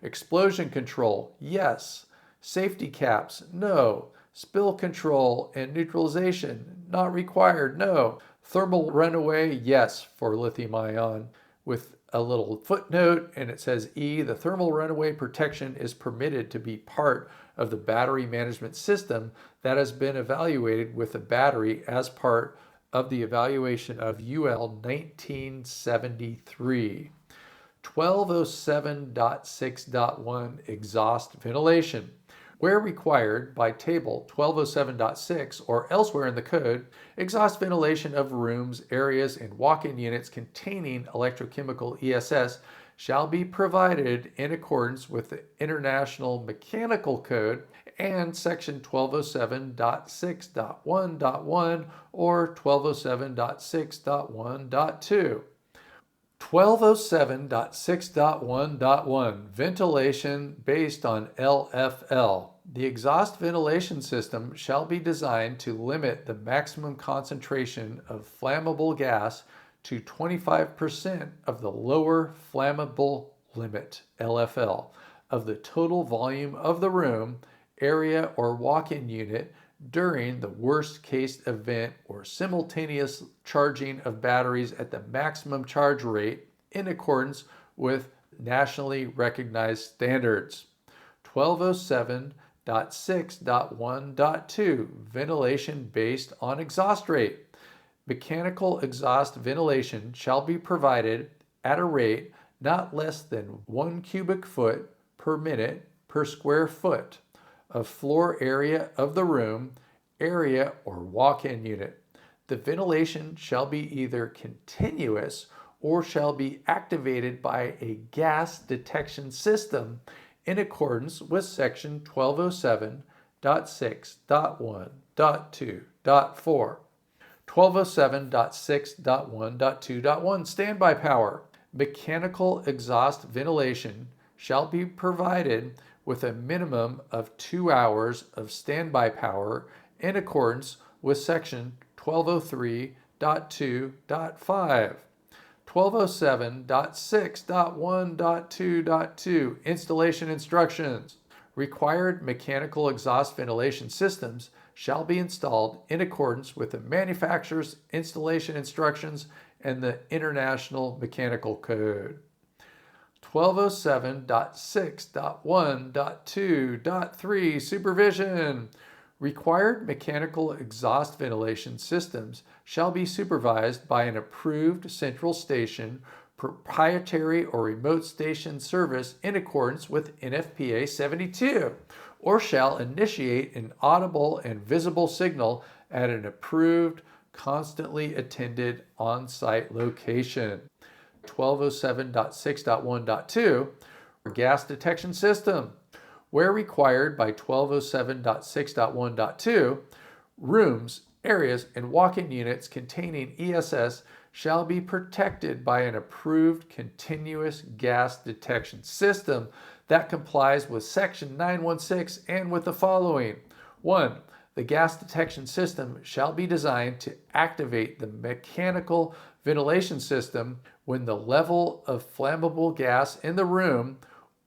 Speaker 2: Explosion control, yes. Safety caps, no. Spill control and neutralization, not required, no. Thermal runaway, yes, for lithium-ion, with a little footnote, and it says E, the thermal runaway protection is permitted to be part of the battery management system that has been evaluated with the battery as part of the evaluation of UL 1973. 1207.6.1 Exhaust ventilation. Where required by Table 1207.6 or elsewhere in the code, exhaust ventilation of rooms, areas, and walk-in units containing electrochemical ESS shall be provided in accordance with the International Mechanical Code and Section 1207.6.1.1 or 1207.6.1.2. 1207.6.1.1 Ventilation based on LFL. The exhaust ventilation system shall be designed to limit the maximum concentration of flammable gas to 25% of the lower flammable limit, LFL, of the total volume of the room, area, or walk-in unit during the worst case event or simultaneous charging of batteries at the maximum charge rate in accordance with nationally recognized standards. 1207.6.1.2 Ventilation based on exhaust rate. Mechanical exhaust ventilation shall be provided at a rate not less than 1 cubic foot per minute per square foot of floor area of the room, area, or walk-in unit. The ventilation shall be either continuous or shall be activated by a gas detection system in accordance with Section 1207.6.1.2.4. 1207.6.1.2.1 Standby power. Mechanical exhaust ventilation shall be provided with a minimum of 2 hours of standby power in accordance with Section 1203.2.5. 1207.6.1.2.2 Installation instructions. Required mechanical exhaust ventilation systems shall be installed in accordance with the manufacturer's installation instructions and the International Mechanical Code. 1207.6.1.2.3 Supervision. Required mechanical exhaust ventilation systems shall be supervised by an approved central station, proprietary or remote station service in accordance with NFPA 72, or shall initiate an audible and visible signal at an approved, constantly attended on-site location. 1207.6.1.2 Gas detection system. Where required by 1207.6.1.2, rooms, areas, and walk-in units containing ESS shall be protected by an approved continuous gas detection system that complies with Section 916 and with the following. 1. The gas detection system shall be designed to activate the mechanical ventilation system when the level of flammable gas in the room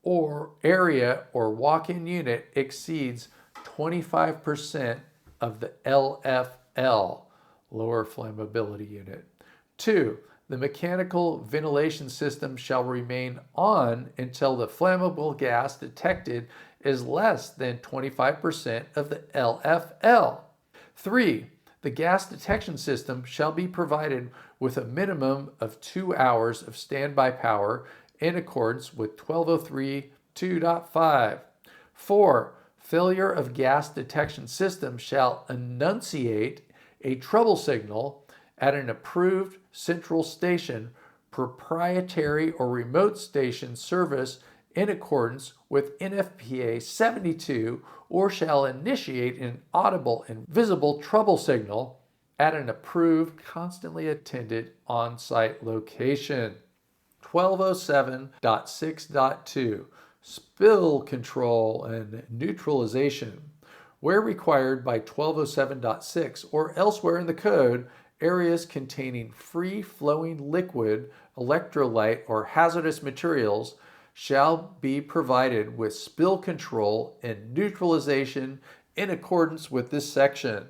Speaker 2: or area or walk-in unit exceeds 25% of the LFL, lower flammability unit. 2. The mechanical ventilation system shall remain on until the flammable gas detected is less than 25% of the LFL. 3. The gas detection system shall be provided with a minimum of 2 hours of standby power in accordance with 1203.2.5. 4. Failure of gas detection system shall enunciate a trouble signal at an approved central station, proprietary or remote station service in accordance with NFPA 72, or shall initiate an audible and visible trouble signal at an approved, constantly attended on-site location. 1207.6.2 Spill control and neutralization. Where required by 1207.6 or elsewhere in the code, areas containing free-flowing liquid, electrolyte, or hazardous materials shall be provided with spill control and neutralization in accordance with this section.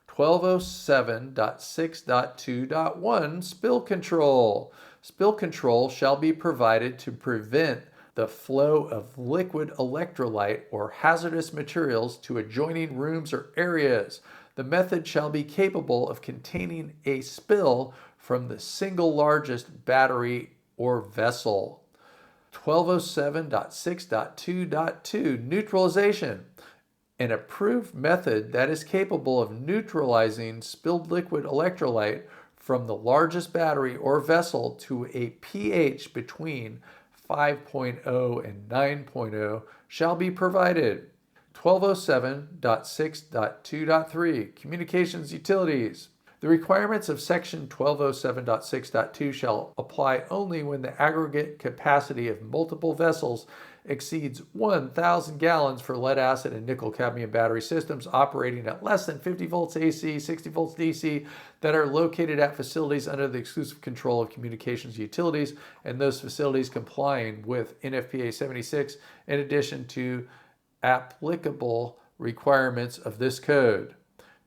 Speaker 2: 1207.6.2.1 Spill control. Spill control shall be provided to prevent the flow of liquid electrolyte or hazardous materials to adjoining rooms or areas. The method shall be capable of containing a spill from the single largest battery or vessel. 1207.6.2.2 Neutralization. An approved method that is capable of neutralizing spilled liquid electrolyte from the largest battery or vessel to a pH between 5.0 and 9.0 shall be provided. 1207.6.2.3 Communications Utilities. The requirements of section 1207.6.2 shall apply only when the aggregate capacity of multiple vessels exceeds 1,000 gallons for lead acid and nickel cadmium battery systems operating at less than 50 volts AC, 60 volts DC that are located at facilities under the exclusive control of communications utilities and those facilities complying with NFPA 76 in addition to applicable requirements of this code.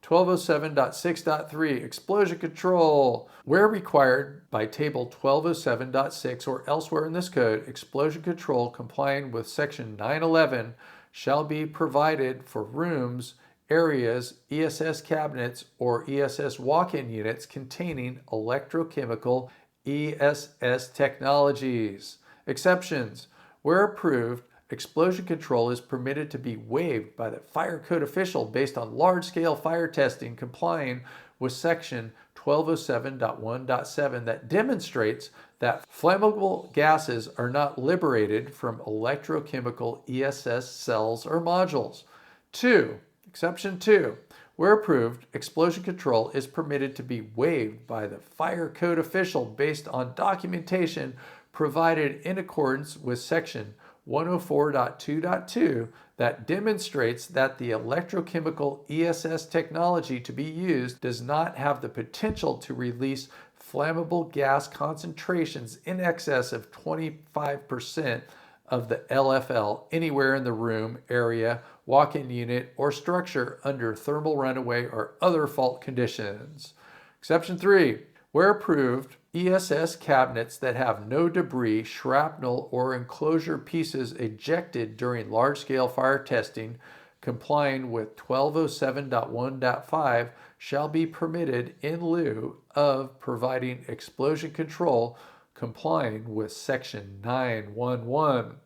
Speaker 2: 1207.6.3 Explosion control. Where required by table 1207.6 or elsewhere in this code, explosion control complying with section 911 shall be provided for rooms, areas, ESS cabinets, or ESS walk-in units containing electrochemical ESS technologies. Exceptions. Where approved, explosion control is permitted to be waived by the fire code official based on large-scale fire testing complying with section 1207.1.7 that demonstrates that flammable gases are not liberated from electrochemical ESS cells or modules. 2. Exception 2. Where approved, explosion control is permitted to be waived by the fire code official based on documentation provided in accordance with section 104.2.2 that demonstrates that the electrochemical ESS technology to be used does not have the potential to release flammable gas concentrations in excess of 25% of the LFL anywhere in the room, area, walk-in unit, or structure under thermal runaway or other fault conditions. Exception 3. Where approved, ESS cabinets that have no debris, shrapnel, or enclosure pieces ejected during large-scale fire testing complying with 1207.1.5 shall be permitted in lieu of providing explosion control complying with section 911.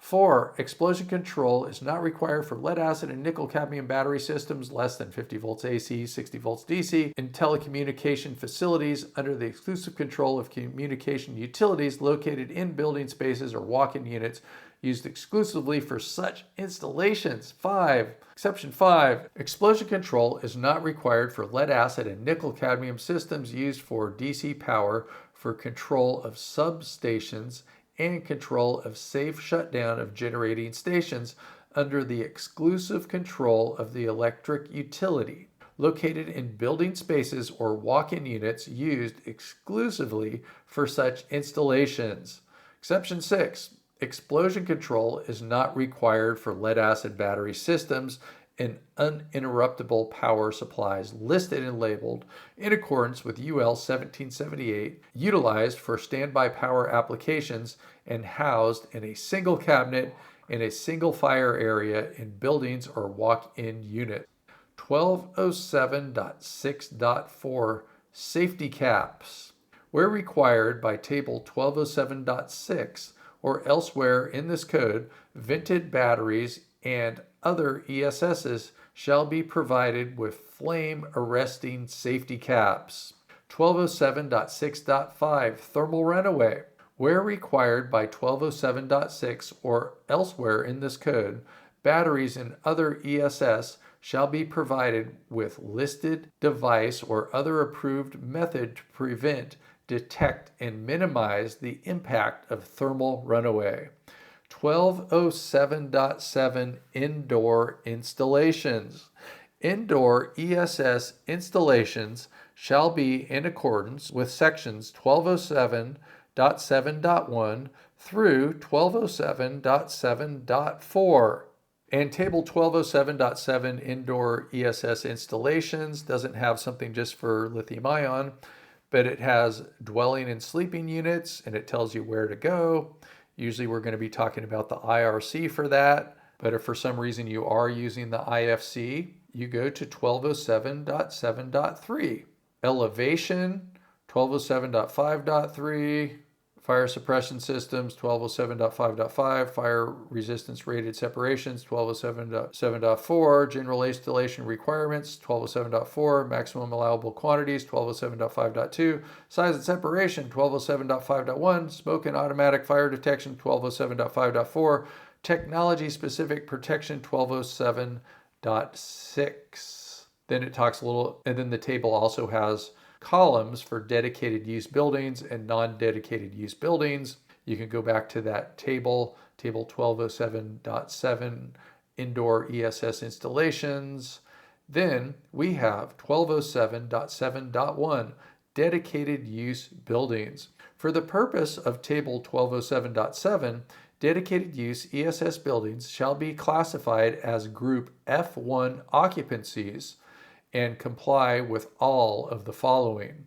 Speaker 2: 4. Explosion control is not required for lead acid and nickel cadmium battery systems less than 50 volts AC, 60 volts DC in telecommunication facilities under the exclusive control of communication utilities located in building spaces or walk-in units used exclusively for such installations. 5. Exception 5. Explosion control is not required for lead acid and nickel cadmium systems used for DC power for control of substations and control of safe shutdown of generating stations under the exclusive control of the electric utility, located in building spaces or walk-in units used exclusively for such installations. Exception 6. Explosion control is not required for lead-acid battery systems and uninterruptible power supplies listed and labeled in accordance with UL 1778, utilized for standby power applications and housed in a single cabinet in a single fire area in buildings or walk-in units. 1207.6.4 Safety caps. Where required by table 1207.6 or elsewhere in this code, vented batteries and other ESSs shall be provided with flame arresting safety caps. 1207.6.5 Thermal runaway. Where required by 1207.6 or elsewhere in this code, batteries and other ESS shall be provided with listed device or other approved method to prevent, detect, and minimize the impact of thermal runaway. 1207.7 Indoor installations. Indoor ESS installations shall be in accordance with sections 1207.7.1 through 1207.7.4. And table 1207.7 indoor ESS installations doesn't have something just for lithium ion, but it has dwelling and sleeping units, and it tells you where to go. Usually we're going to be talking about the IRC for that, but if for some reason you are using the IFC, you go to 1207.7.3. Elevation, 1207.5.3. Fire suppression systems, 1207.5.5. Fire resistance rated separations, 1207.7.4. General installation requirements, 1207.4. Maximum allowable quantities, 1207.5.2. Size and separation, 1207.5.1. Smoke and automatic fire detection, 1207.5.4. Technology specific protection, 1207.6. Then it talks a little, and then the table also has columns for dedicated use buildings and non-dedicated use buildings. You can go back to that table 1207.7 indoor ESS installations. Then we have 1207.7.1 dedicated use buildings. For the purpose of table 1207.7, dedicated use ESS buildings shall be classified as group F1 occupancies and comply with all of the following.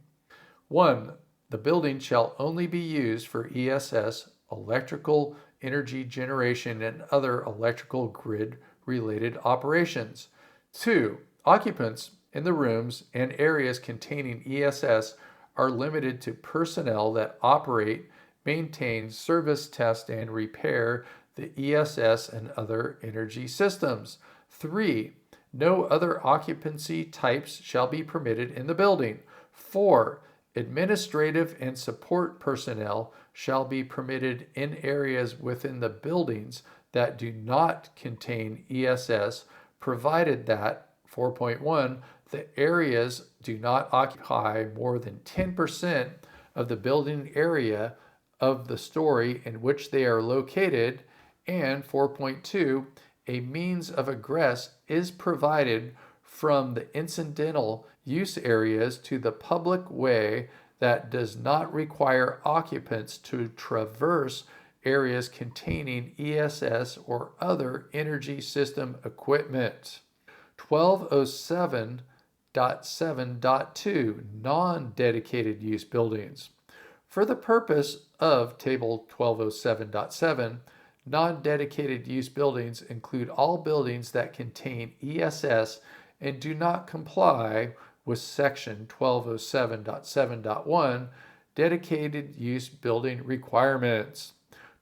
Speaker 2: 1. The building shall only be used for ESS, electrical energy generation, and other electrical grid-related operations. 2. Occupants in the rooms and areas containing ESS are limited to personnel that operate, maintain, service, test, and repair the ESS and other energy systems. 3. No other occupancy types shall be permitted in the building. 4. Administrative and support personnel shall be permitted in areas within the buildings that do not contain ESS, provided that, 4.1, the areas do not occupy more than 10% of the building area of the story in which they are located, and 4.2, a means of egress is provided from the incidental use areas to the public way that does not require occupants to traverse areas containing ESS or other energy system equipment. 1207.7.2 non-dedicated use buildings. For the purpose of table 1207.7, non-dedicated use buildings include all buildings that contain ESS and do not comply with section 1207.7.1 dedicated use building requirements.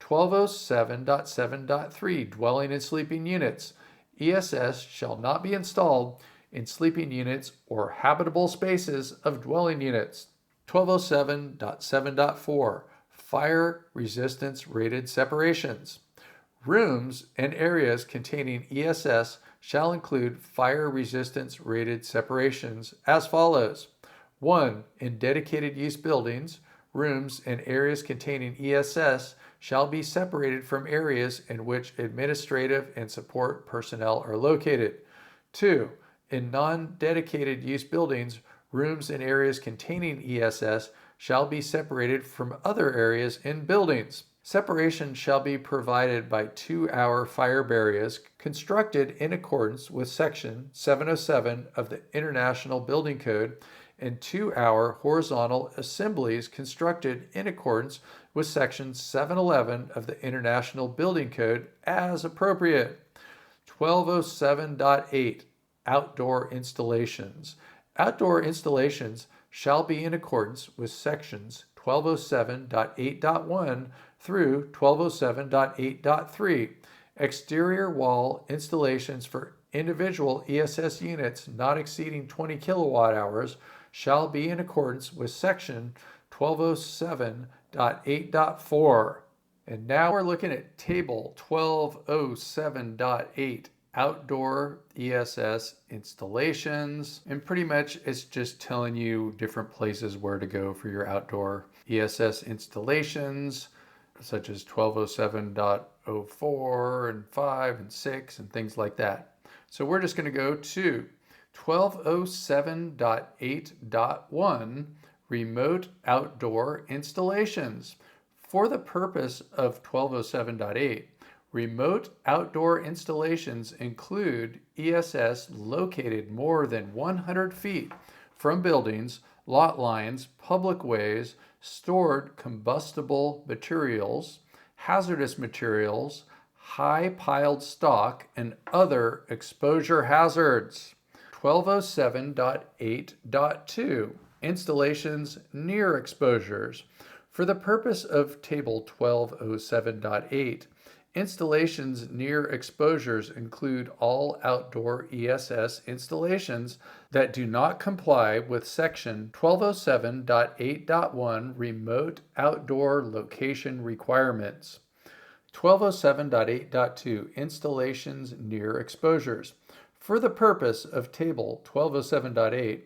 Speaker 2: 1207.7.3 dwelling and sleeping units. ESS shall not be installed in sleeping units or habitable spaces of dwelling units. 1207.7.4 fire resistance rated separations. Rooms and areas containing ESS shall include fire resistance rated separations as follows. 1. In dedicated use buildings, rooms and areas containing ESS shall be separated from areas in which administrative and support personnel are located. 2. In non-dedicated use buildings, rooms and areas containing ESS shall be separated from other areas in buildings. Separation shall be provided by 2-hour fire barriers constructed in accordance with Section 707 of the International Building Code and 2-hour horizontal assemblies constructed in accordance with Section 711 of the International Building Code as appropriate. 1207.8 Outdoor installations. Outdoor installations shall be in accordance with Sections 1207.8.1 through 1207.8.3. Exterior wall installations for individual ESS units not exceeding 20 kilowatt hours shall be in accordance with section 1207.8.4. And now we're looking at table 1207.8, outdoor ESS installations. And pretty much it's just telling you different places where to go for your outdoor ESS installations, such as 1207.04 and 5 and 6 and things like that. So we're just going to go to 1207.8.1, remote outdoor installations. For the purpose of 1207.8, remote outdoor installations include ESS located more than 100 feet from buildings, lot lines, public ways, stored combustible materials, hazardous materials, high piled stock, and other exposure hazards. 1207.8.2, installations near exposures. For the purpose of table 1207.8, installations near exposures include all outdoor ESS installations that do not comply with section 1207.8.1 remote outdoor location requirements. 1207.8.2, installations near exposures. For the purpose of table 1207.8,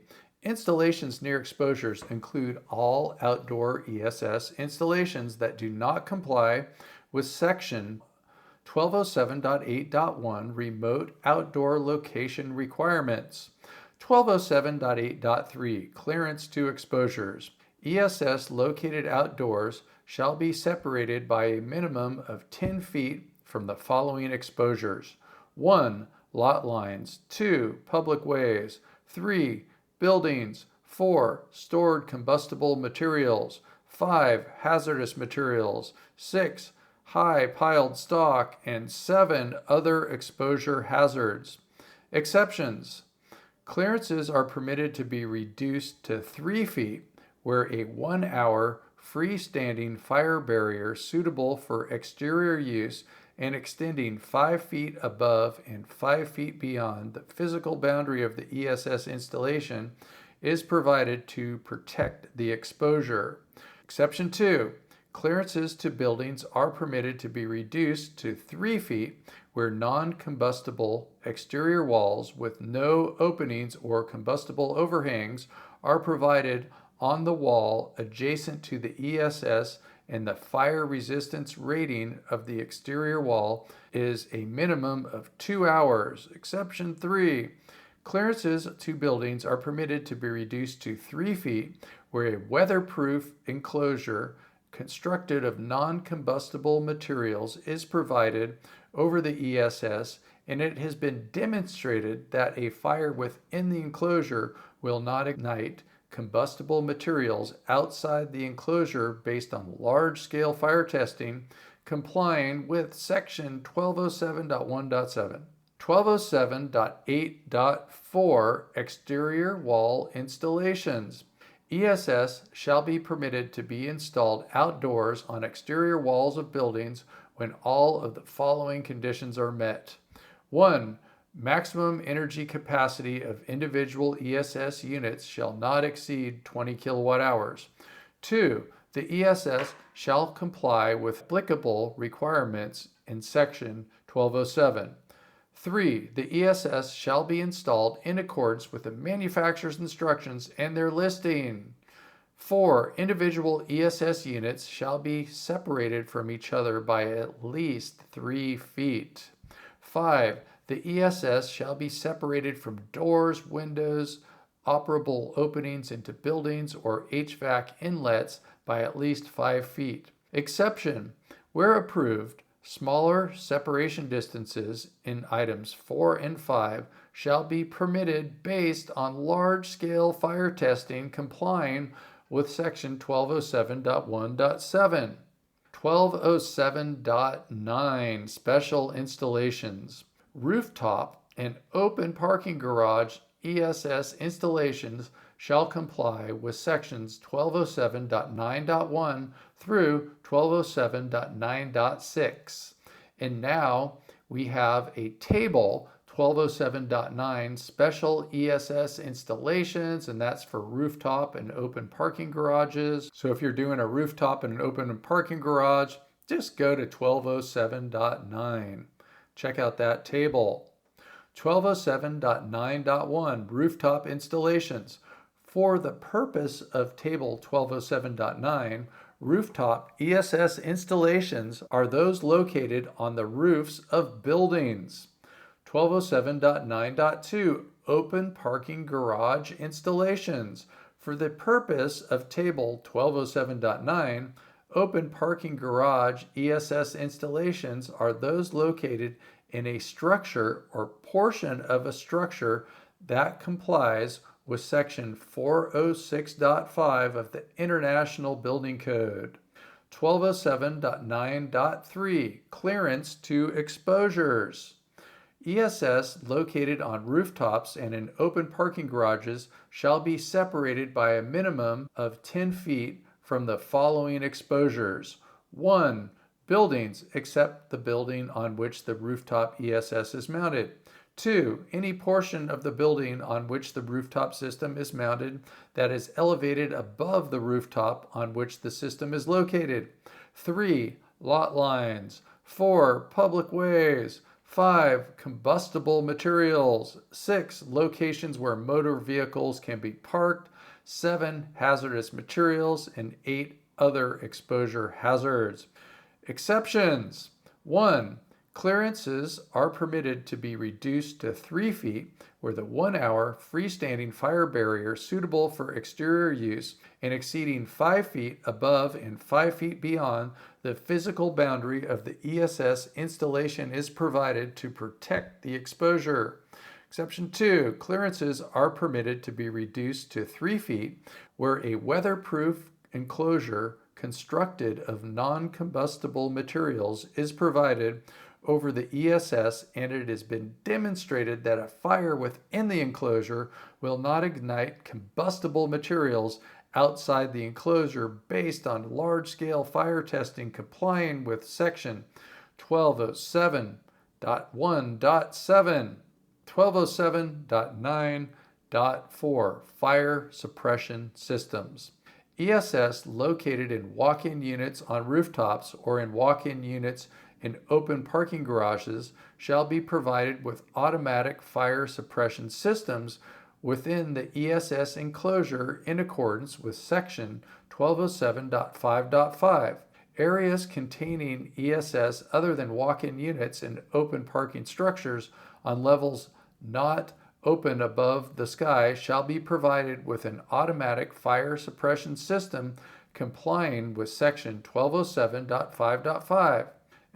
Speaker 2: installations near exposures include all outdoor ESS installations that do not comply with section 1207.8.1 remote outdoor location requirements. 1207.8.3, clearance to exposures. ESS located outdoors shall be separated by a minimum of 10 feet from the following exposures: 1. Lot lines. 2. Public ways. 3. Buildings. 4. Stored combustible materials. 5. Hazardous materials. 6. High piled stock. And 7. Other exposure hazards. Exceptions. Clearances are permitted to be reduced to 3 feet where a 1-hour freestanding fire barrier suitable for exterior use and extending 5 feet above and 5 feet beyond the physical boundary of the ESS installation is provided to protect the exposure. Exception 2. Clearances to buildings are permitted to be reduced to 3 feet where non-combustible exterior walls with no openings or combustible overhangs are provided on the wall adjacent to the ESS, and the fire resistance rating of the exterior wall is a minimum of 2 hours. Exception 3. Clearances to buildings are permitted to be reduced to 3 feet where a weatherproof enclosure constructed of non-combustible materials is provided over the ESS, and it has been demonstrated that a fire within the enclosure will not ignite combustible materials outside the enclosure based on large-scale fire testing, complying with section 1207.1.7. 1207.8.4, exterior wall installations. ESS shall be permitted to be installed outdoors on exterior walls of buildings when all of the following conditions are met. 1. Maximum energy capacity of individual ESS units shall not exceed 20 kilowatt hours. 2. The ESS shall comply with applicable requirements in section 1207. 3. The ESS shall be installed in accordance with the manufacturer's instructions and their listing. 4. Individual ESS units shall be separated from each other by at least 3 feet. 5. The ESS shall be separated from doors, windows, operable openings into buildings, or HVAC inlets by at least 5 feet. Exception: where approved, smaller separation distances in items 4 and 5 shall be permitted based on large-scale fire testing complying with section 1207.1.7. 1207.9, special installations. Rooftop and open parking garage ESS installations shall comply with sections 1207.9.1 through 1207.9.6. And now we have a table, 1207.9 special ESS installations, and that's for rooftop and open parking garages. So if you're doing a rooftop and an open parking garage, just go to 1207.9. Check out that table. 1207.9.1 rooftop installations. For the purpose of table 1207.9, rooftop ESS installations are those located on the roofs of buildings. 1207.9.2 open parking garage installations. For the purpose of table 1207.9, open parking garage ESS installations are those located in a structure or portion of a structure that complies with section 406.5 of the International Building Code. 1207.9.3 clearance to exposures. ESS located on rooftops and in open parking garages shall be separated by a minimum of 10 feet from the following exposures. 1. Buildings, except the building on which the rooftop ESS is mounted. 2. Any portion of the building on which the rooftop system is mounted that is elevated above the rooftop on which the system is located. 3. Lot lines. 4. Public ways. 5. Combustible materials. 6. Locations where motor vehicles can be parked. 7. Hazardous materials. And 8. Other exposure hazards. Exceptions. 1. Clearances are permitted to be reduced to 3 feet where the 1 hour freestanding fire barrier suitable for exterior use and exceeding 5 feet above and 5 feet beyond the physical boundary of the ESS installation is provided to protect the exposure. Exception 2. Clearances are permitted to be reduced to 3 feet where a weatherproof enclosure constructed of non-combustible materials is provided over the ESS and it has been demonstrated that a fire within the enclosure will not ignite combustible materials outside the enclosure based on large-scale fire testing complying with section 1207.1.7, 1207.9.4 fire suppression systems. ESS located in walk-in units on rooftops or in walk-in units in open parking garages shall be provided with automatic fire suppression systems within the ESS enclosure in accordance with section 1207.5.5. Areas containing ESS other than walk-in units and open parking structures on levels not open above the sky shall be provided with an automatic fire suppression system complying with section 1207.5.5.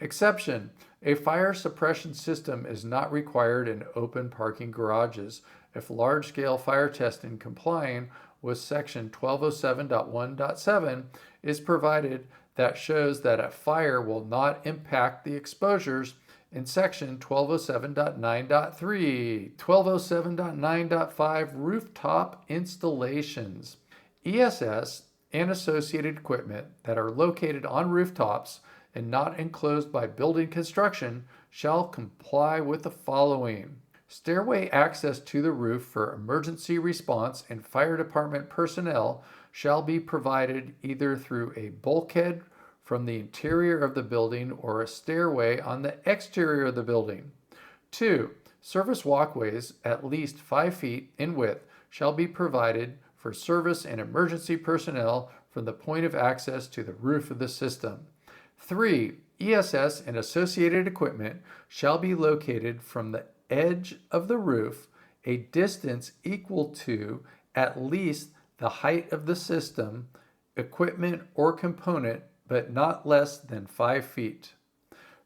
Speaker 2: Exception: a fire suppression system is not required in open parking garages if large-scale fire testing complying with section 1207.1.7 is provided that shows that a fire will not impact the exposures in section 1207.9.3, 1207.9.5 rooftop installations. ESS and associated equipment that are located on rooftops and not enclosed by building construction shall comply with the following. Stairway access to the roof for emergency response and fire department personnel shall be provided either through a bulkhead from the interior of the building or a stairway on the exterior of the building. 2. Service walkways at least 5 feet in width shall be provided for service and emergency personnel from the point of access to the roof of the system. 3. ESS and associated equipment shall be located from the edge of the roof a distance equal to at least the height of the system, equipment, or component, but not less than 5 feet.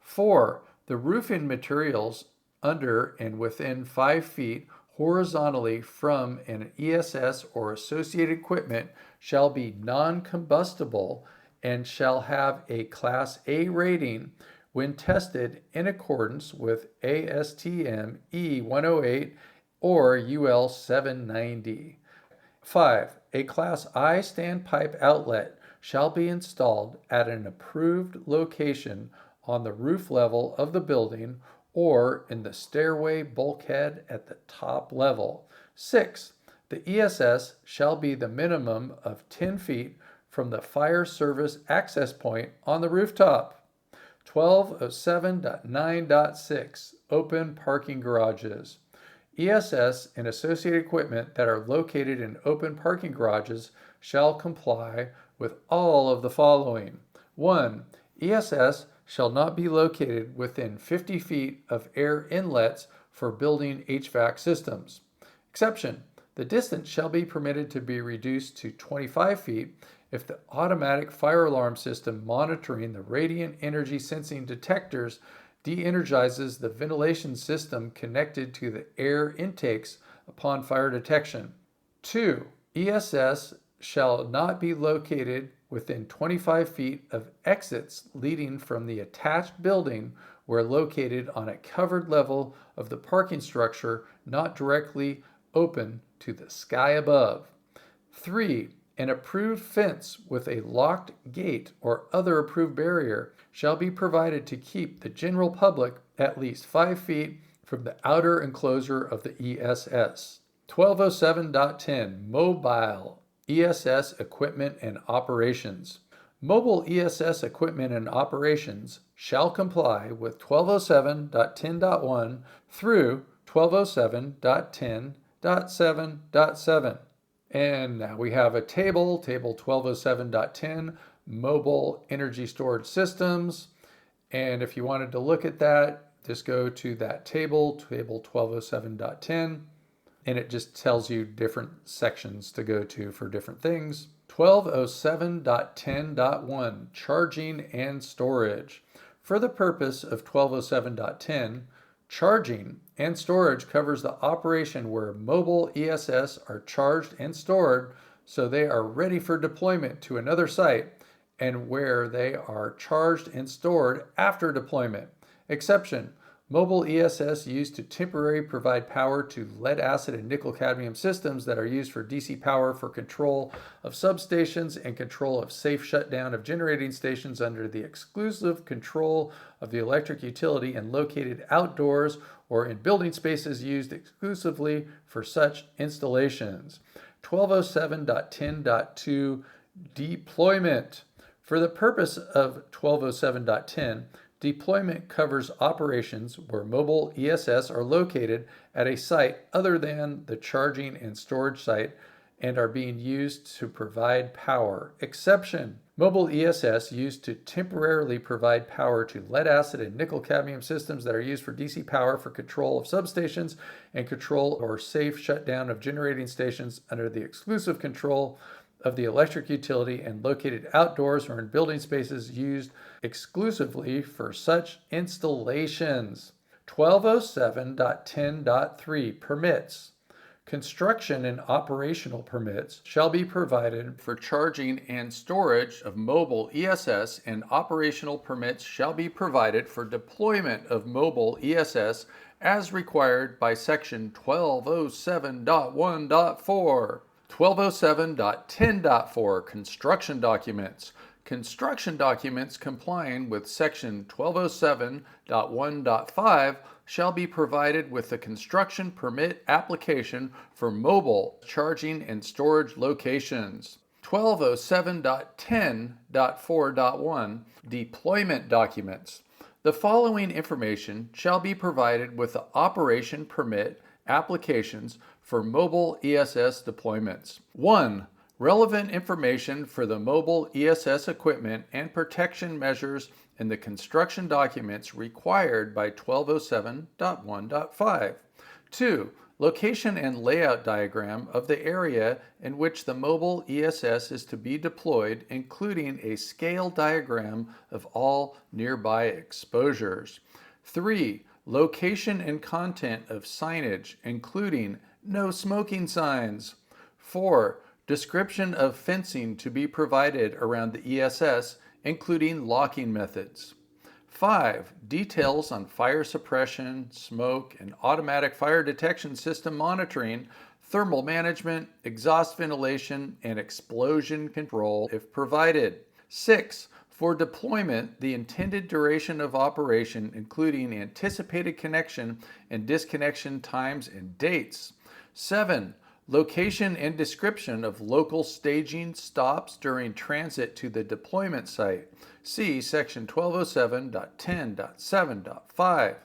Speaker 2: 4. The roofing materials under and within 5 feet horizontally from an ESS or associated equipment shall be non-combustible and shall have a Class A rating when tested in accordance with ASTM E108 or UL 790. 5. A Class I standpipe outlet shall be installed at an approved location on the roof level of the building or in the stairway bulkhead at the top level. 6. The ESS shall be the minimum of 10 feet from the fire service access point on the rooftop. 1207.9.6 Open parking garages. ESS and associated equipment that are located in open parking garages shall comply with all of the following. 1. ESS shall not be located within 50 feet of air inlets for building HVAC systems. Exception: the distance shall be permitted to be reduced to 25 feet if the automatic fire alarm system monitoring the radiant energy sensing detectors de-energizes the ventilation system connected to the air intakes upon fire detection. 2. ESS shall not be located within 25 feet of exits leading from the attached building where located on a covered level of the parking structure not directly open to the sky above. 3. An approved fence with a locked gate or other approved barrier shall be provided to keep the general public at least 5 feet from the outer enclosure of the ESS. 1207.10 Mobile ESS Equipment and Operations. Mobile ESS equipment and operations shall comply with 1207.10.1 through 1207.10.7.7. And now we have a table 1207.10, Mobile Energy Storage Systems. And if you wanted to look at that, just go to that table 1207.10, and it just tells you different sections to go to for different things. 1207.10.1, Charging and Storage. For the purpose of 1207.10, charging and storage covers the operation where mobile ESS are charged and stored so they are ready for deployment to another site, and where they are charged and stored after deployment. Exception: mobile ESS used to temporarily provide power to lead acid and nickel cadmium systems that are used for DC power for control of substations and control of safe shutdown of generating stations under the exclusive control of the electric utility and located outdoors or in building spaces used exclusively for such installations. 1207.10.2 Deployment. For the purpose of 1207.10, deployment covers operations where mobile ESS are located at a site other than the charging and storage site and are being used to provide power. Exception: mobile ESS used to temporarily provide power to lead acid and nickel cadmium systems that are used for DC power for control of substations and control or safe shutdown of generating stations under the exclusive control of the electric utility and located outdoors or in building spaces used exclusively for such installations. 1207.10.3 Permits. Construction and operational permits shall be provided for charging and storage of mobile ESS, and operational permits shall be provided for deployment of mobile ESS as required by Section 1207.1.4. 1207.10.4 Construction Documents. Construction documents complying with Section 1207.1.5 shall be provided with the construction permit application for mobile charging and storage locations. 1207.10.4.1 Deployment Documents. The following information shall be provided with the operation permit applications for mobile ESS deployments. 1. Relevant information for the mobile ESS equipment and protection measures in the construction documents required by 1207.1.5. 2. Location and layout diagram of the area in which the mobile ESS is to be deployed, including a scale diagram of all nearby exposures. 3. Location and content of signage, including no smoking signs. 4. Description of fencing to be provided around the ESS, including locking methods. 5. Details on fire suppression, smoke, and automatic fire detection system monitoring, thermal management, exhaust ventilation, and explosion control if provided. 6. For deployment, the intended duration of operation, including anticipated connection and disconnection times and dates. 7. Location and description of local staging stops during transit to the deployment site. See Section 1207.10.7.5.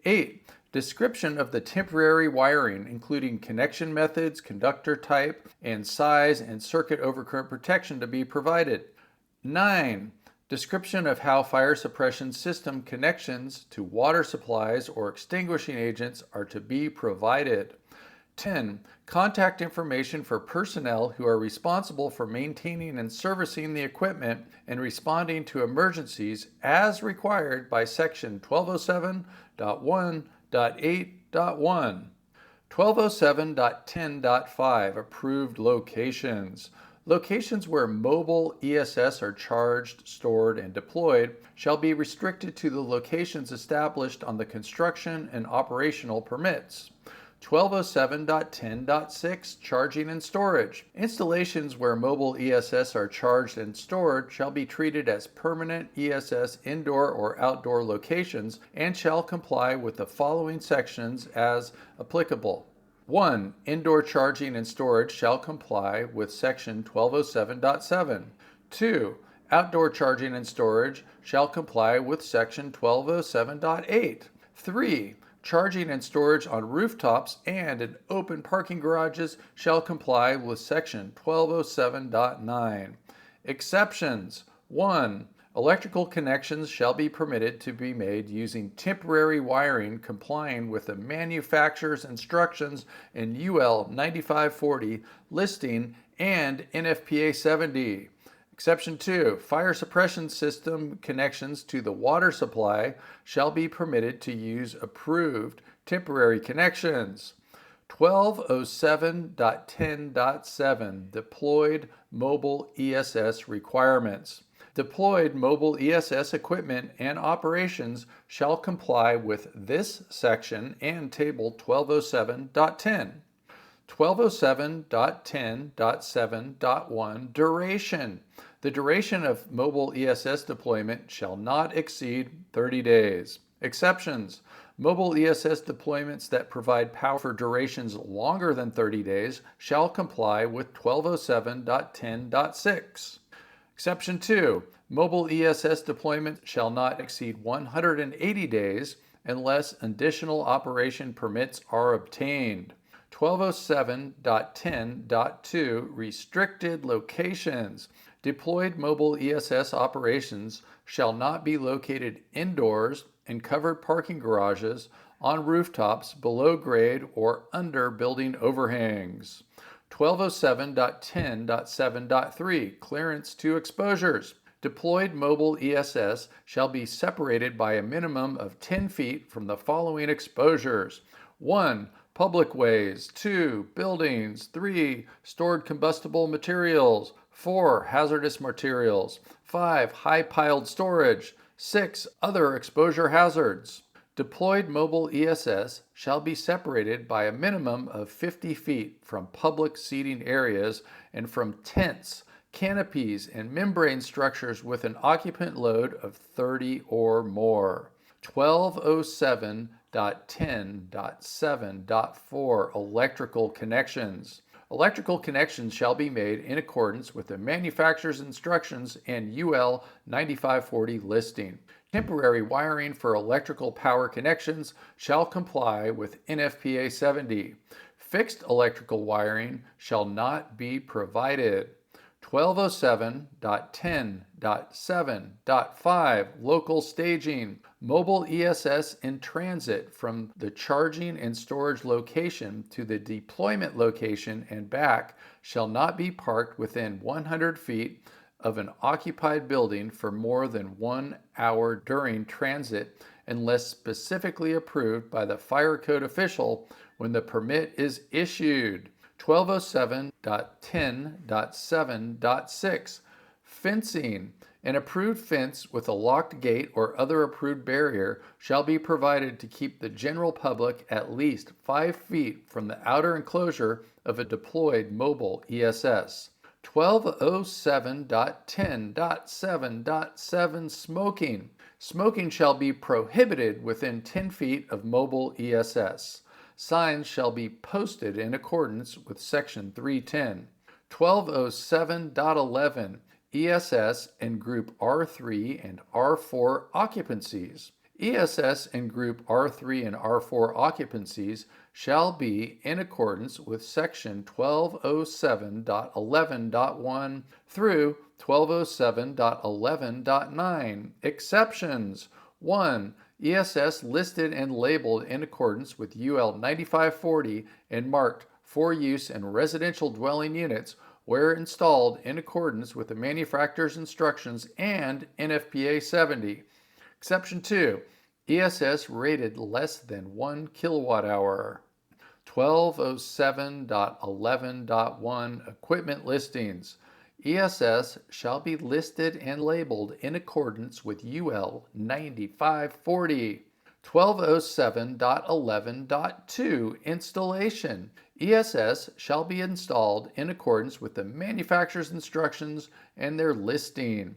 Speaker 2: 8. Description of the temporary wiring, including connection methods, conductor type, and size, and circuit overcurrent protection to be provided. 9. Description of how fire suppression system connections to water supplies or extinguishing agents are to be provided. 10. Contact information for personnel who are responsible for maintaining and servicing the equipment and responding to emergencies as required by Section 1207.1.8.1. 1207.10.5 Approved locations. Locations where mobile ESS are charged, stored, and deployed shall be restricted to the locations established on the construction and operational permits. 1207.10.6 Charging and storage. Installations where mobile ESS are charged and stored shall be treated as permanent ESS indoor or outdoor locations and shall comply with the following sections as applicable. 1. Indoor charging and storage shall comply with Section 1207.7. 2. Outdoor charging and storage shall comply with Section 1207.8. 3. Charging and storage on rooftops and in open parking garages shall comply with Section 1207.9. Exceptions. 1. Electrical connections shall be permitted to be made using temporary wiring complying with the manufacturer's instructions in UL 9540 listing and NFPA 70. Exception 2. Fire suppression system connections to the water supply shall be permitted to use approved temporary connections. 1207.10.7 Deployed Mobile ESS Requirements. Deployed mobile ESS equipment and operations shall comply with this section and Table 1207.10. 1207.10.7.1 Duration. The duration of mobile ESS deployment shall not exceed 30 days. Exceptions. Mobile ESS deployments that provide power for durations longer than 30 days shall comply with 1207.10.6. Exception 2. Mobile ESS deployment shall not exceed 180 days unless additional operation permits are obtained. 1207.10.2 Restricted locations. Deployed mobile ESS operations shall not be located indoors, in covered parking garages, on rooftops, below grade, or under building overhangs. 1207.10.7.3 Clearance to exposures. Deployed mobile ESS shall be separated by a minimum of 10 feet from the following exposures. 1. Public ways. 2. Buildings. 3. Stored combustible materials. 4. Hazardous materials. 5. High-piled storage. 6. Other exposure hazards. Deployed mobile ESS shall be separated by a minimum of 50 feet from public seating areas and from tents, canopies, and membrane structures with an occupant load of 30 or more. 1207.10.7.4 Electrical connections. Electrical connections shall be made in accordance with the manufacturer's instructions and UL 9540 listing. Temporary wiring for electrical power connections shall comply with NFPA 70. Fixed electrical wiring shall not be provided. 1207.10.7.5 Local staging. Mobile ESS in transit from the charging and storage location to the deployment location and back shall not be parked within 100 feet of an occupied building for more than 1 hour during transit unless specifically approved by the fire code official when the permit is issued. 1207.10.7.6 Fencing. An approved fence with a locked gate or other approved barrier shall be provided to keep the general public at least 5 feet from the outer enclosure of a deployed mobile ESS. 1207.10.7.7 Smoking. Smoking shall be prohibited within 10 feet of mobile ESS. Signs shall be posted in accordance with Section 310. 1207.11 ESS in Group R3 and R4 occupancies. ESS in Group R3 and R4 occupancies shall be in accordance with Section 1207.11.1 through 1207.11.9. Exceptions. 1. ESS listed and labeled in accordance with UL 9540 and marked for use in residential dwelling units where installed in accordance with the manufacturer's instructions and NFPA 70. Exception 2. ESS rated less than 1 kilowatt hour. 1207.11.1 Equipment listings. ESS shall be listed and labeled in accordance with UL 9540. 1207.11.2 Installation. ESS shall be installed in accordance with the manufacturer's instructions and their listing.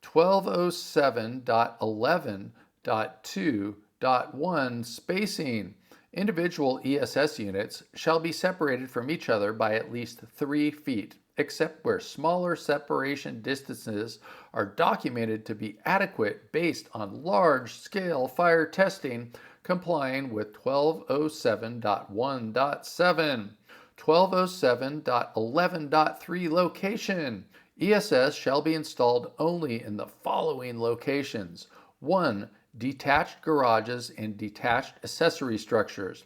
Speaker 2: 1207.11.2.1 Spacing. Individual ESS units shall be separated from each other by at least 3 feet, except where smaller separation distances are documented to be adequate based on large-scale fire testing complying with 1207.1.7. 1207.11.3 Location. ESS shall be installed only in the following locations. 1. Detached garages and detached accessory structures.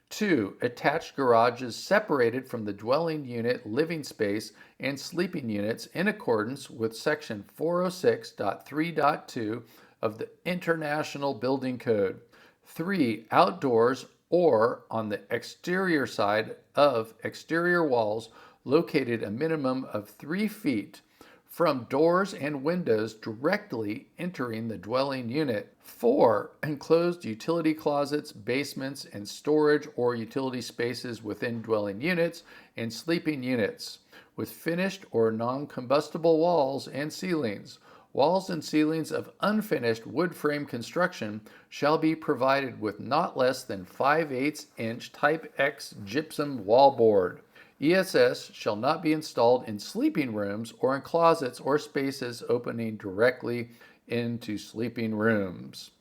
Speaker 2: 2. Attached garages separated from the dwelling unit living space and sleeping units in accordance with Section 406.3.2 of the International Building Code. 3. Outdoors or on the exterior side of exterior walls located a minimum of 3 feet from doors and windows directly entering the dwelling unit. 4. Enclosed utility closets, basements, and storage or utility spaces within dwelling units and sleeping units, with finished or non-combustible walls and ceilings. Walls and ceilings of unfinished wood frame construction shall be provided with not less than 5/8 inch Type X gypsum wallboard. ESS shall not be installed in sleeping rooms or in closets or spaces opening directly into sleeping rooms.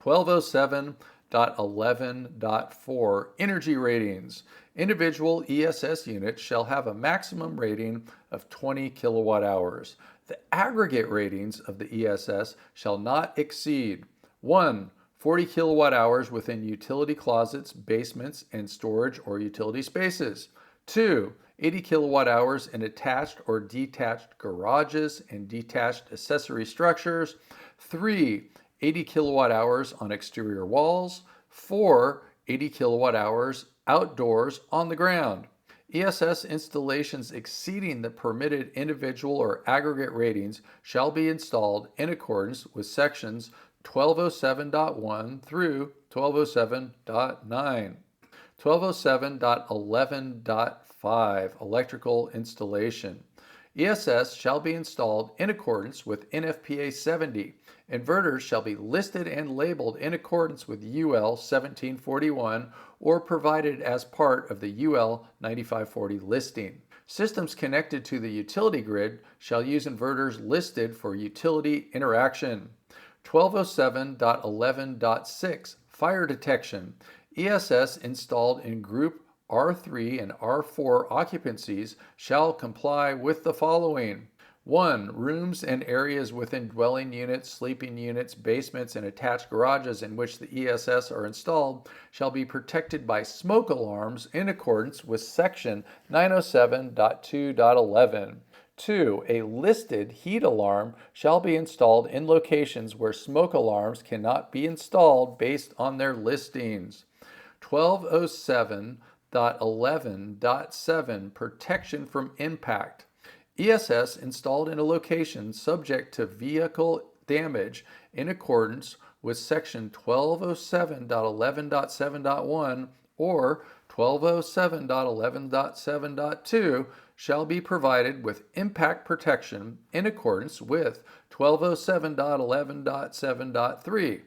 Speaker 2: 1207.11.4 Energy ratings. Individual ESS units shall have a maximum rating of 20 kilowatt hours. The aggregate ratings of the ESS shall not exceed 1. 40 kilowatt hours within utility closets, basements, and storage or utility spaces. 2. 80 kilowatt hours in attached or detached garages and detached accessory structures. 3. 80 kilowatt hours on exterior walls. 4. 80 kilowatt hours outdoors on the ground. ESS installations exceeding the permitted individual or aggregate ratings shall be installed in accordance with sections 1207.1 through 1207.9. 1207.11.5 Electrical installation. ESS shall be installed in accordance with NFPA 70. Inverters shall be listed and labeled in accordance with UL 1741 or provided as part of the UL 9540 listing. Systems connected to the utility grid shall use inverters listed for utility interaction. 1207.11.6 Fire detection. ESS installed in Group R3 and R4 occupancies shall comply with the following. 1. Rooms and areas within dwelling units, sleeping units, basements, and attached garages in which the ESS are installed shall be protected by smoke alarms in accordance with Section 907.2.11. 2. A listed heat alarm shall be installed in locations where smoke alarms cannot be installed based on their listings. 1207.11.7 Protection from impact. ESS installed in a location subject to vehicle damage in accordance with Section 1207.11.7.1 or 1207.11.7.2 shall be provided with impact protection in accordance with 1207.11.7.3.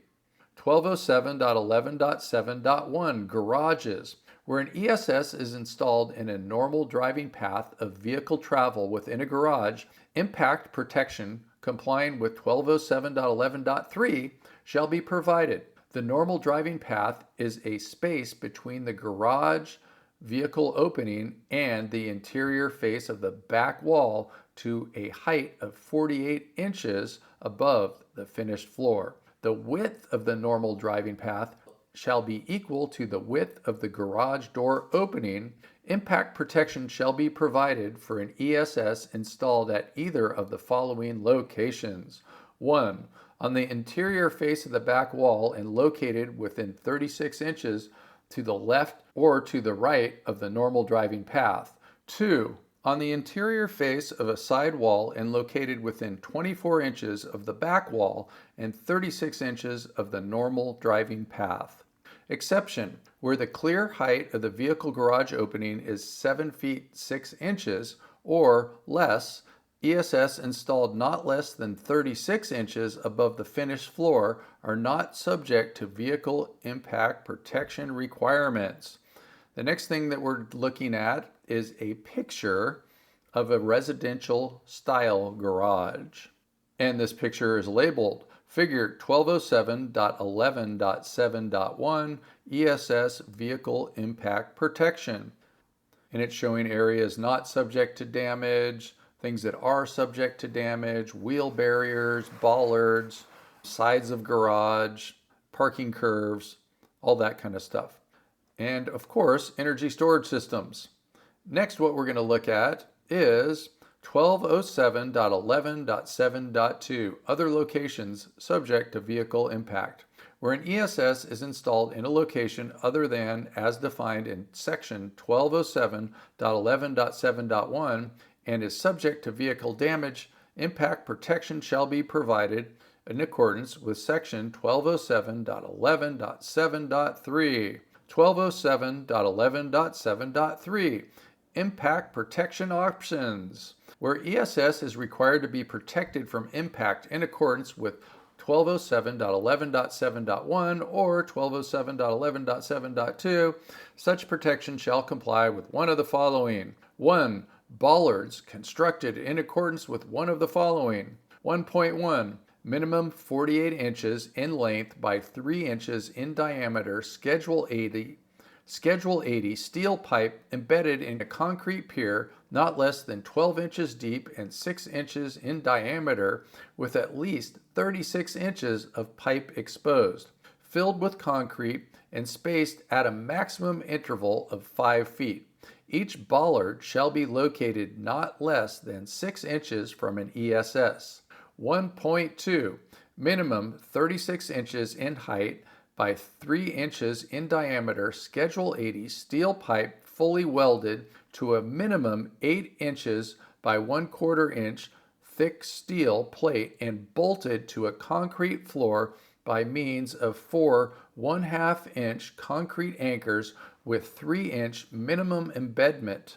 Speaker 2: 1207.11.7.1 Garages. Where an ESS is installed in a normal driving path of vehicle travel within a garage, impact protection complying with 1207.11.3 shall be provided. The normal driving path is a space between the garage vehicle opening and the interior face of the back wall to a height of 48 inches above the finished floor. The width of the normal driving path shall be equal to the width of the garage door opening. Impact protection shall be provided for an ESS installed at either of the following locations. 1. On the interior face of the back wall and located within 36 inches to the left or to the right of the normal driving path. 2. On the interior face of a side wall and located within 24 inches of the back wall and 36 inches of the normal driving path. Exception, where the clear height of the vehicle garage opening is 7 feet 6 inches or less, ESS installed not less than 36 inches above the finished floor are not subject to vehicle impact protection requirements. The next thing that we're looking at is a picture of a residential style garage. And this picture is labeled Figure 1207.11.7.1 ESS Vehicle Impact Protection. And it's showing areas not subject to damage, things that are subject to damage, wheel barriers, bollards, sides of garage, parking curves, all that kind of stuff. And of course, energy storage systems. Next, what we're going to look at is 1207.11.7.2 Other locations subject to vehicle impact. Where an ESS is installed in a location other than as defined in section 1207.11.7.1 and is subject to vehicle damage, impact protection shall be provided in accordance with section 1207.11.7.3. 1207.11.7.3 Impact protection options. Where ESS is required to be protected from impact in accordance with 1207.11.7.1 or 1207.11.7.2, such protection shall comply with one of the following. 1. Bollards constructed in accordance with one of the following. 1.1. Minimum 48 inches in length by 3 inches in diameter, Schedule 80 steel pipe embedded in a concrete pier not less than 12 inches deep and 6 inches in diameter with at least 36 inches of pipe exposed, filled with concrete and spaced at a maximum interval of 5 feet. Each bollard shall be located not less than 6 inches from an ESS. 1.2. Minimum 36 inches in height by 3 inches in diameter, Schedule 80 steel pipe fully welded to a minimum 8 inches by 1/4 inch thick steel plate and bolted to a concrete floor by means of 4 1/2 inch concrete anchors with 3 inch minimum embedment.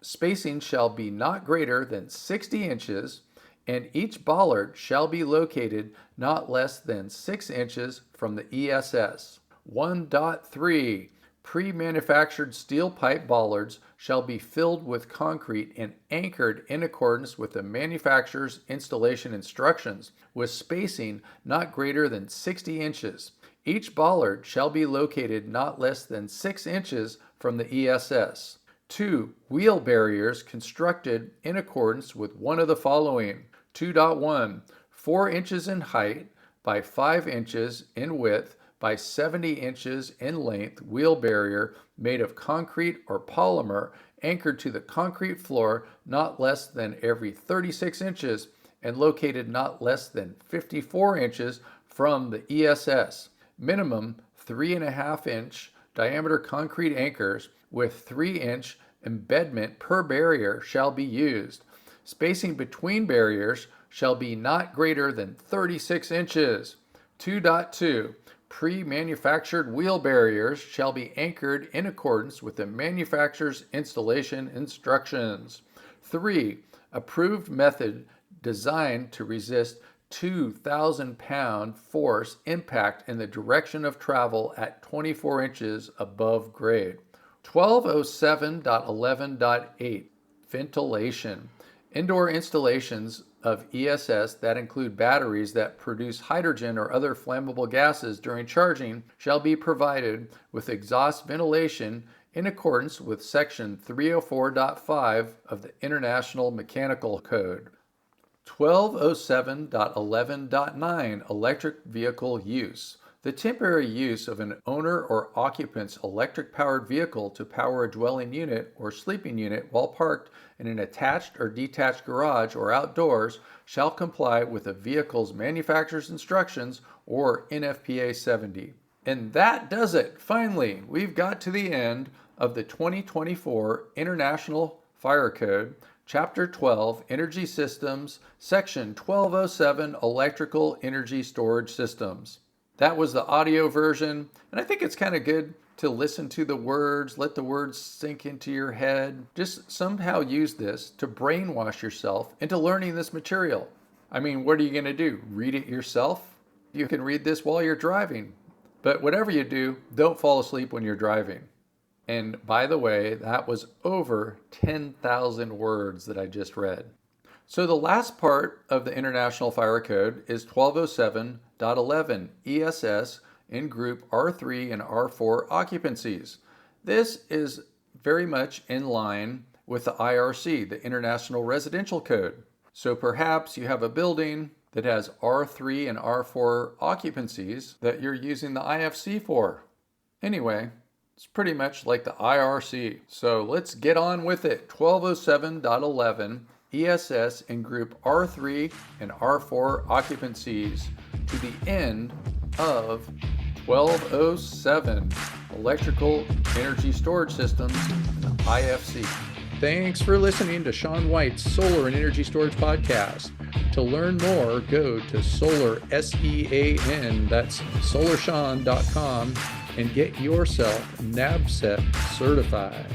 Speaker 2: Spacing shall be not greater than 60 inches, and each bollard shall be located not less than 6 inches from the ESS. 1.3. Pre-manufactured steel pipe bollards shall be filled with concrete and anchored in accordance with the manufacturer's installation instructions, with spacing not greater than 60 inches. Each bollard shall be located not less than 6 inches from the ESS. 2. Wheel barriers constructed in accordance with one of the following. 2.1. 4 inches in height by 5 inches in width by 70 inches in length wheel barrier made of concrete or polymer anchored to the concrete floor not less than every 36 inches and located not less than 54 inches from the ESS. Minimum 3.5 inch diameter concrete anchors with 3 inch embedment per barrier shall be used. Spacing between barriers shall be not greater than 36 inches. 2.2. Pre-manufactured wheel barriers shall be anchored in accordance with the manufacturer's installation instructions. 3. Approved method designed to resist 2,000-pound force impact in the direction of travel at 24 inches above grade. 1207.11.8. Ventilation. Indoor installations of ESS that include batteries that produce hydrogen or other flammable gases during charging shall be provided with exhaust ventilation in accordance with Section 304.5 of the International Mechanical Code. 1207.11.9 Electric vehicle use. The temporary use of an owner or occupant's electric-powered vehicle to power a dwelling unit or sleeping unit while parked in an attached or detached garage or outdoors shall comply with the vehicle's manufacturer's instructions or NFPA 70. And that does it. Finally, we've got to the end of the 2024 International Fire Code, Chapter 12, Energy Systems, Section 1207, Electrical Energy Storage Systems. That was the audio version, and I think it's kind of good to listen to the words, let the words sink into your head. Just somehow use this to brainwash yourself into learning this material. I mean, what are you going to do? Read it yourself? You can read this while you're driving. But whatever you do, don't fall asleep when you're driving. And by the way, that was over 10,000 words that I just read. So the last part of the International Fire Code is 1207.11 ESS in group R3 and R4 occupancies. This is very much in line with the IRC, the International Residential Code. So perhaps you have a building that has R3 and R4 occupancies that you're using the IFC for. Anyway, it's pretty much like the IRC. So let's get on with it. 1207.11 ESS in group R3 and R4 occupancies to the end of 1207 Electrical Energy Storage Systems, IFC.
Speaker 1: Thanks for listening to Sean White's Solar and Energy Storage Podcast. To learn more, go to Solar, SEAN, that's SolarSean.com, and get yourself NABCET certified.